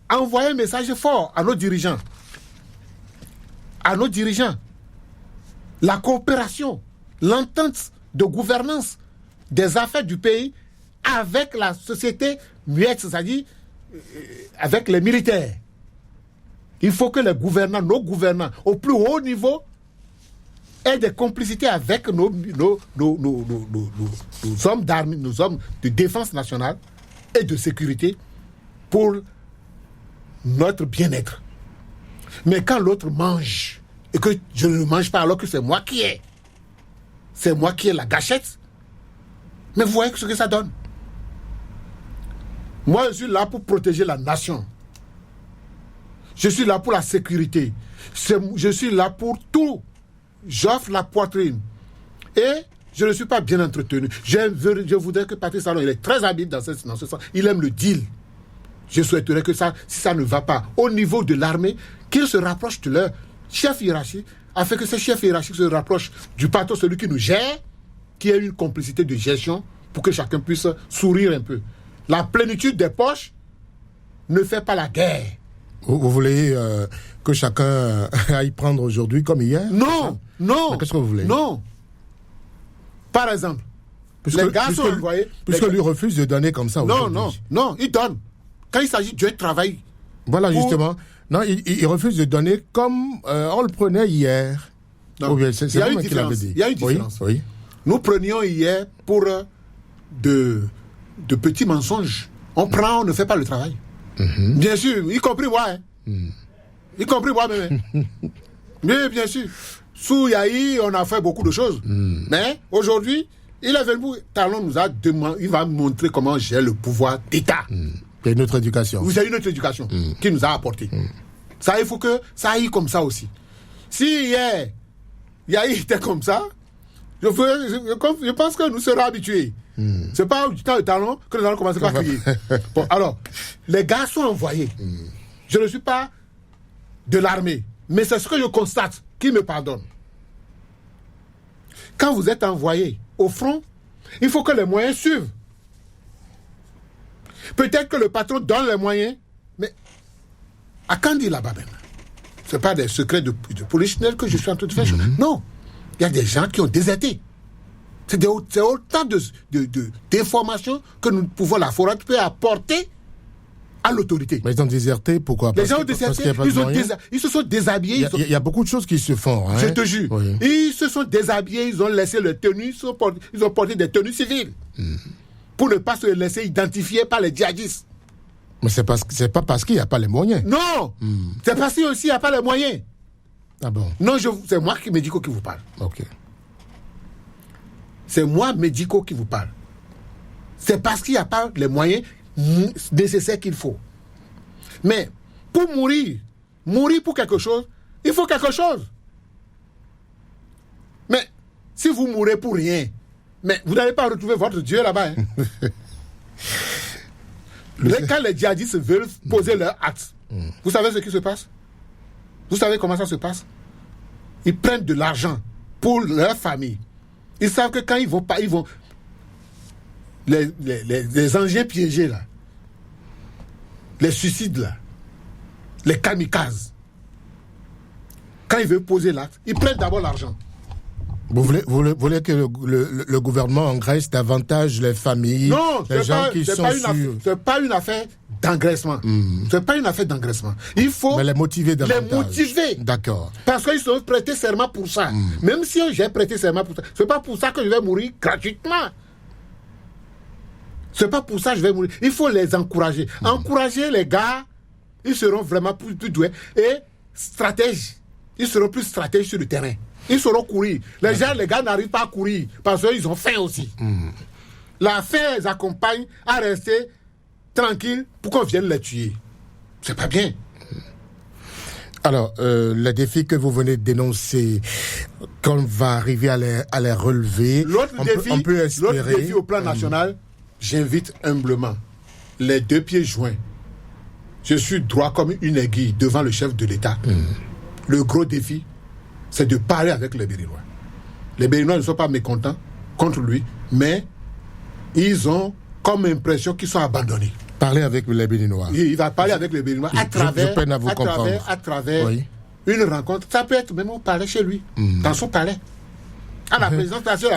envoyer un message fort à nos dirigeants. À nos dirigeants. La coopération, l'entente de gouvernance des affaires du pays avec la société muette, c'est-à-dire avec les militaires. Il faut que les gouvernants, nos gouvernants, au plus haut niveau, aient des complicités avec nos hommes d'armée, nos hommes de défense nationale et de sécurité pour notre bien-être. Mais quand l'autre mange et que je ne mange pas alors que c'est moi qui ai la gâchette, mais vous voyez ce que ça donne. Moi, je suis là pour protéger la nation. Je suis là pour la sécurité. Je suis là pour tout. J'offre la poitrine. Et je ne suis pas bien entretenu. Je voudrais que Patrice Talon, il est très habile dans ce sens. Il aime le deal. Je souhaiterais que ça, si ça ne va pas au niveau de l'armée, qu'ils se rapprochent de leur chef hiérarchique, afin que ce chef hiérarchique se rapproche du patron, celui qui nous gère, qui ait une complicité de gestion pour que chacun puisse sourire un peu. La plénitude des poches ne fait pas la guerre. Vous voulez que chacun aille prendre aujourd'hui comme hier? Non. Mais qu'est-ce que vous voulez? Non. Par exemple, les gars sont envoyés... Puisque lui refuse de donner comme ça aujourd'hui. Non, il donne. Quand il s'agit de travail... Voilà, justement. Non, il refuse de donner comme on le prenait hier. Non. Bien, c'est il y a une différence. dit. Il y a une différence. Oui. Nous prenions hier pour de petits mensonges. On prend, on ne fait pas le travail. Bien sûr, y compris moi. Y compris moi même. Mais bien sûr. Sous Yahi, on a fait beaucoup de choses. Mais aujourd'hui, il est venu, Talon nous a demandé, il va montrer comment j'ai le pouvoir d'État. C'est une autre éducation. Vous avez une autre éducation qui nous a apporté. Ça, il faut que ça aille comme ça aussi. Si hier, Yahi était comme ça, je pense que nous serons habitués. C'est pas du temps de Talon que nous allons commencer par crier. Bon, alors, les gars sont envoyés. Je ne suis pas de l'armée, mais c'est ce que je constate qui me pardonne. Quand vous êtes envoyé au front, il faut que les moyens suivent. Peut-être que le patron donne les moyens, mais à quand dit là-bas maintenant? Ce n'est pas des secrets de polichinelle que je suis en train de faire. Non, il y a des gens qui ont déserté. C'est autant d'informations que nous pouvons, la forêt peut apporter à l'autorité. Mais ils ont déserté, pourquoi? Les gens ont déserté, ils se sont déshabillés. Il y a beaucoup de choses qui se font. Je te jure. Oui. Ils se sont déshabillés, ils ont laissé leurs tenues, ils ont porté des tenues civiles. pour ne pas se laisser identifier par les djihadistes. Mais c'est pas parce qu'il n'y a pas les moyens. Non, c'est parce qu'il n'y a pas les moyens. Ah bon? Non, c'est moi, Médico, qui vous parle. Ok. C'est moi, Médico, qui vous parle. C'est parce qu'il n'y a pas les moyens nécessaires qu'il faut. Mais pour mourir pour quelque chose, il faut quelque chose. Mais si vous mourrez pour rien, mais vous n'allez pas retrouver votre Dieu là-bas. Hein. Quand les djihadistes veulent poser leur acte, vous savez ce qui se passe? Vous savez comment ça se passe? Ils prennent de l'argent pour leur famille. Ils savent que quand ils vont pas, les engins piégés là, les suicides là, les kamikazes, quand ils veulent poser l'acte, ils prennent d'abord l'argent. Vous voulez que le gouvernement engraisse davantage les familles, non, les gens qui sont sûrs. C'est pas une affaire d'engraissement. C'est pas une affaire d'engraissement. Il faut les motiver davantage. Les motiver. D'accord. Parce qu'ils ont prêté serment pour ça. Même si j'ai prêté serment pour ça, c'est pas pour ça que je vais mourir gratuitement. C'est pas pour ça que je vais mourir. Il faut les encourager. Encourager les gars, ils seront vraiment plus doués et stratèges. Ils seront plus stratèges sur le terrain. Ils sauront courir. Les gars n'arrivent pas à courir parce qu'ils ont faim aussi. La faim les accompagne à rester tranquilles pour qu'on vienne les tuer. C'est pas bien. Alors, le défi que vous venez de dénoncer, qu'on va arriver à les relever, on peut espérer... L'autre défi au plan national, j'invite humblement les deux pieds joints. Je suis droit comme une aiguille devant le chef de l'État. Le gros défi, c'est de parler avec les Béninois. Les Béninois ne sont pas mécontents contre lui, mais ils ont comme impression qu'ils sont abandonnés. Parler avec les Béninois. Il va parler avec les Béninois à travers oui. Une rencontre. Ça peut être même au palais chez lui, dans son palais. À la présentation.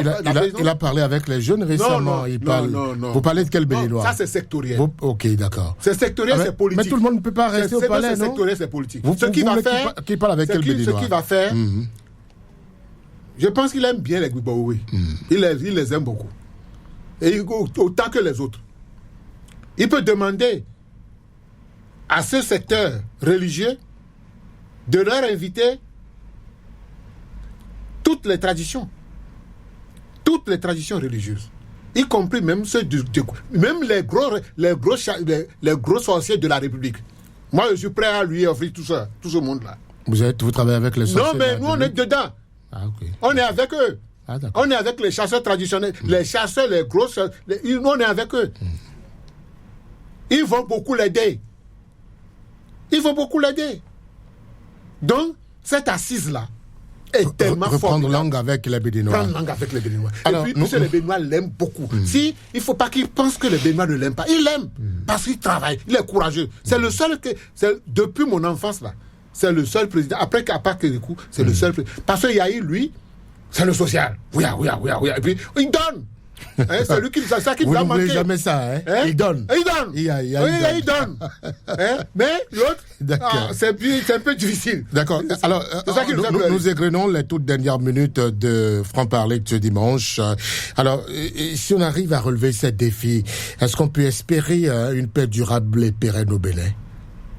Il a parlé avec les jeunes récemment. Non. Vous parlez de quel Béninois? Ça, c'est sectoriel. Ok, d'accord. C'est sectoriel, c'est politique. Mais tout le monde ne peut pas rester au palais, non? C'est sectoriel, c'est politique. Ce qu'il parle avec quel Béninois? Ce qu'il va faire, je pense qu'il aime bien les Gbigbaoui. Il les aime beaucoup. Et autant que les autres. Il peut demander à ce secteur religieux de leur inviter toutes les traditions religieuses, y compris même ceux même les gros sorciers de la République. Moi, je suis prêt à lui offrir tout ce monde-là. Vous travaillez avec les sorciers? Non, mais nous, on est dedans. Ah, okay. On est avec eux. Ah, on est avec les chasseurs traditionnels, les chasseurs, les gros... Nous, on est avec eux. Ils vont beaucoup l'aider. Donc, cette assise-là est tellement forte. Prendre langue avec les Béninois. Alors, et puis, les Béninois l'aiment beaucoup. Si, il ne faut pas qu'ils pensent que les Béninois ne l'aiment pas. Ils l'aiment parce qu'il travaille, il est courageux. C'est le seul depuis mon enfance, là, c'est le seul président. Après, à part Kérékou, c'est le seul président. Parce qu'il y a eu, lui, c'est le social. Oui. Et puis, il donne. C'est lui qui ça qui vous nous a manqué. Vous n'oubliez jamais ça, hein? Il donne. Il donne. Mais l'autre, c'est un peu difficile. D'accord. Alors, nous égrenons les toutes dernières minutes de franc-parler de ce dimanche. Alors, si on arrive à relever ces défis, est-ce qu'on peut espérer une paix durable et pérenne au Bénin?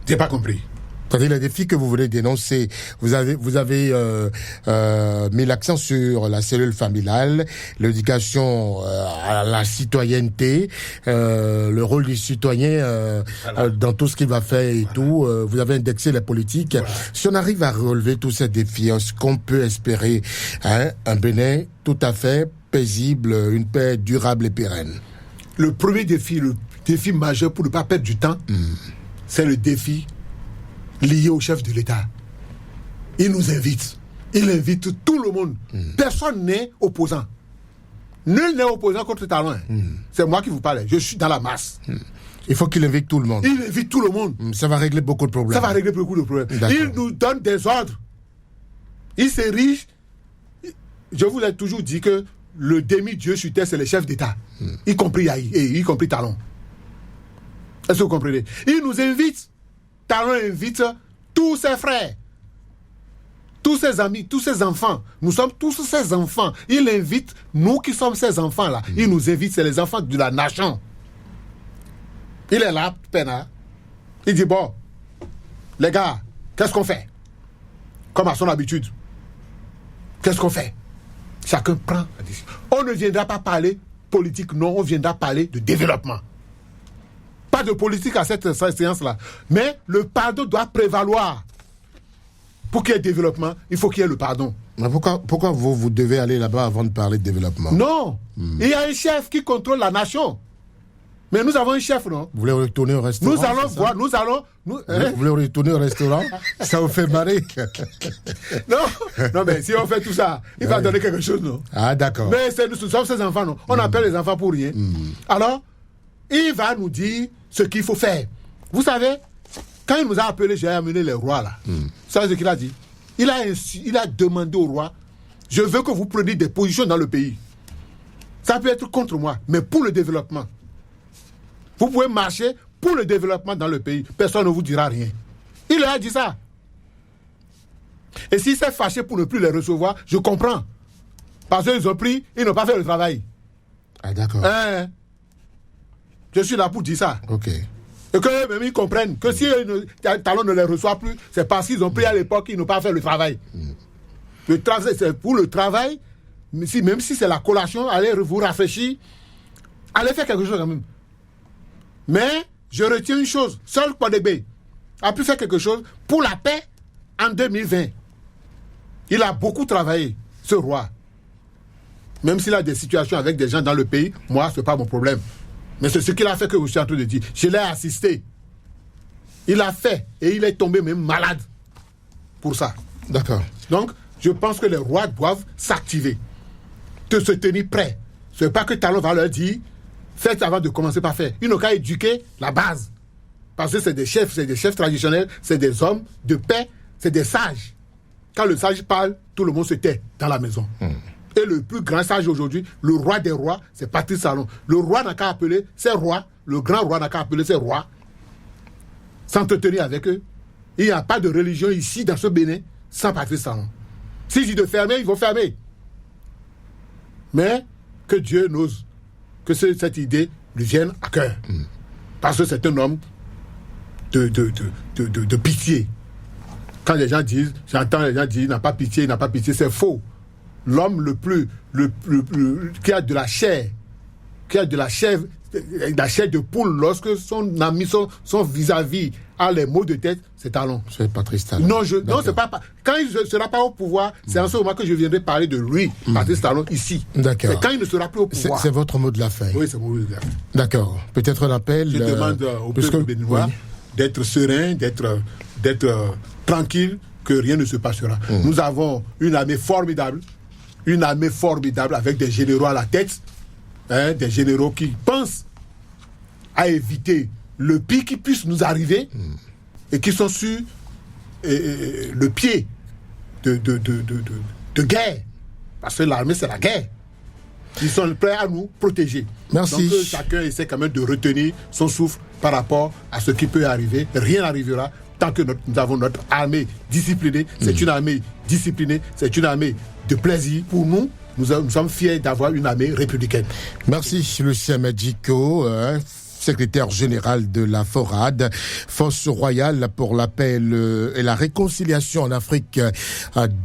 J'ai pas compris. C'est-à-dire les défis que vous voulez dénoncer, vous avez mis l'accent sur la cellule familiale, l'éducation à la citoyenneté, le rôle du citoyen dans tout ce qu'il va faire et tout. Vous avez indexé les politiques. Voilà. Si on arrive à relever tous ces défis, est-ce qu'on peut espérer un Bénin tout à fait paisible, une paix durable et pérenne? Le premier défi, le défi majeur pour ne pas perdre du temps, c'est le défi lié au chef de l'État. Il nous invite. Il invite tout le monde. Personne n'est opposant. Nul n'est opposant contre Talon. C'est moi qui vous parle. Je suis dans la masse. Il faut qu'il invite tout le monde. Il invite tout le monde. Ça va régler beaucoup de problèmes. Il nous donne des ordres. Il s'érige. Je vous ai toujours dit que le demi-dieu sur terre, c'est le chef d'État. Y compris Yahi et y compris Talon. Est-ce que vous comprenez? Il nous invite. Talon invite tous ses frères. tous ses amis, tous ses enfants, nous sommes tous ses enfants. Il invite, nous qui sommes ses enfants-là, il nous invite, c'est les enfants de la nation. Il est là, Pena. Il dit, bon, les gars, qu'est-ce qu'on fait? Comme à son habitude. Qu'est-ce qu'on fait? Chacun prend la décision. On ne viendra pas parler politique, non, on viendra parler de développement. Pas de politique à cette séance-là. Mais le pardon doit prévaloir. Pour qu'il y ait développement, il faut qu'il y ait le pardon. Mais pourquoi vous devez aller là-bas avant de parler de développement? Non. Il y a un chef qui contrôle la nation. Mais nous avons un chef, non? Vous voulez retourner au restaurant? Nous allons voir, vous voulez retourner au restaurant? Ça vous fait marrer? Non, mais si on fait tout ça, il va donner quelque chose, non? Ah, d'accord. Mais nous sommes ces enfants, non? On appelle les enfants pour rien. Alors, il va nous dire ce qu'il faut faire. Vous savez, quand il nous a appelés, j'ai amené les rois, là. C'est ce qu'il a dit. Il a demandé au roi, je veux que vous preniez des positions dans le pays. Ça peut être contre moi, mais pour le développement. Vous pouvez marcher pour le développement dans le pays. Personne ne vous dira rien. Il leur a dit ça. Et s'il s'est fâché pour ne plus les recevoir, je comprends. Parce qu'ils ont pris, ils n'ont pas fait le travail. Ah, d'accord. Je suis là pour dire ça. Ok. Et que même ils comprennent que si Talon ne les reçoit plus, c'est parce qu'ils ont pris à l'époque, ils n'ont pas fait le travail. Le travail, c'est pour le travail, même si c'est la collation, allez vous rafraîchir, allez faire quelque chose quand même. Mais je retiens une chose, seul Kwadebe a pu faire quelque chose pour la paix en 2020. Il a beaucoup travaillé, ce roi. Même s'il a des situations avec des gens dans le pays, moi, ce n'est pas mon problème. Mais c'est ce qu'il a fait que je suis en train de dire. Je l'ai assisté. Il a fait et il est tombé même malade pour ça. D'accord. Donc, je pense que les rois doivent s'activer, de se tenir prêts. Ce n'est pas que Talon va leur dire faites avant de commencer par faire. Ils n'ont qu'à éduquer la base. Parce que c'est des chefs traditionnels, c'est des hommes de paix, c'est des sages. Quand le sage parle, tout le monde se tait dans la maison. Et le plus grand sage aujourd'hui, le roi des rois, c'est Patrice Talon. Le roi n'a qu'à appeler ses rois, le grand roi n'a qu'à appeler ses rois, s'entretenir avec eux. Il n'y a pas de religion ici, dans ce Bénin, sans Patrice Talon. S'il dit de fermer, ils vont fermer. Mais que Dieu n'ose que cette idée lui vienne à cœur. Parce que c'est un homme de pitié. Quand les gens disent, j'entends les gens dire, il n'a pas pitié, c'est faux. L'homme le plus qui a de la chair, la chair de poule, lorsque son ami, son vis-à-vis a les maux de tête, c'est Talon. C'est Patrice Talon. Non, c'est pas. Quand il ne sera pas au pouvoir, c'est en ce moment que je viendrai parler de lui, Patrice Talon, ici. D'accord. C'est quand il ne sera plus au pouvoir. C'est votre mot de la fin. Oui, c'est mon mot de la fin. D'accord. Peut-être l'appel. Je demande au peuple béninois d'être serein, d'être tranquille, que rien ne se passera. Nous avons une armée formidable avec des généraux à la tête, des généraux qui pensent à éviter le pire qui puisse nous arriver et qui sont sur le pied de guerre. Parce que l'armée, c'est la guerre. Ils sont prêts à nous protéger. Merci. Donc chacun essaie quand même de retenir son souffle par rapport à ce qui peut arriver. Rien n'arrivera tant que nous avons notre armée disciplinée. C'est une armée disciplinée, c'est une armée de plaisir pour nous. Nous sommes fiers d'avoir une armée républicaine. Merci, Lucien Medjico, secrétaire général de la FORAD, Force royale pour la paix et la réconciliation en Afrique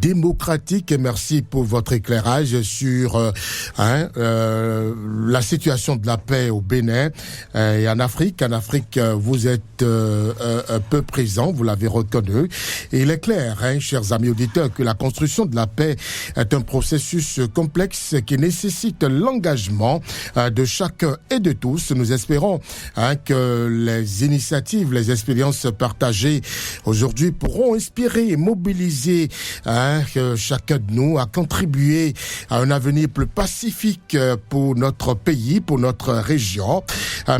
démocratique. Et merci pour votre éclairage sur la situation de la paix au Bénin et en Afrique. En Afrique, vous êtes peu présent, vous l'avez reconnu. Et il est clair, chers amis auditeurs, que la construction de la paix est un processus complexe qui nécessite l'engagement de chacun et de tous. Nous espérons que les initiatives, les expériences partagées aujourd'hui pourront inspirer et mobiliser chacun de nous à contribuer à un avenir plus pacifique pour notre pays, pour notre région.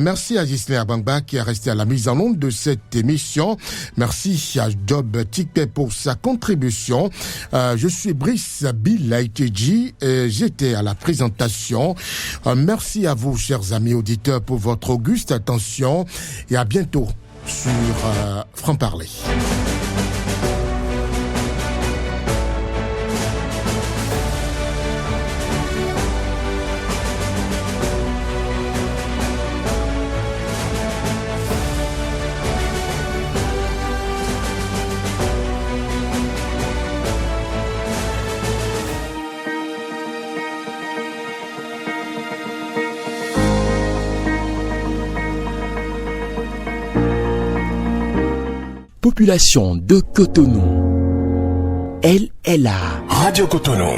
Merci à Gisler Bangba qui est resté à la mise en onde de cette émission. Merci à Job Tikpe pour sa contribution. Je suis Brice Bilaïtidji et j'étais à la présentation. Merci à vous, chers amis auditeurs, pour votre auguste attention et à bientôt sur Franc Parler. Population de Cotonou, elle est là. Radio Cotonou.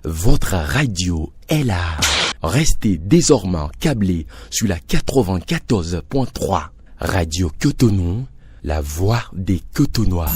Votre radio est là. Restez désormais câblés sur la 94.3. Radio Cotonou, la voix des Cotonois.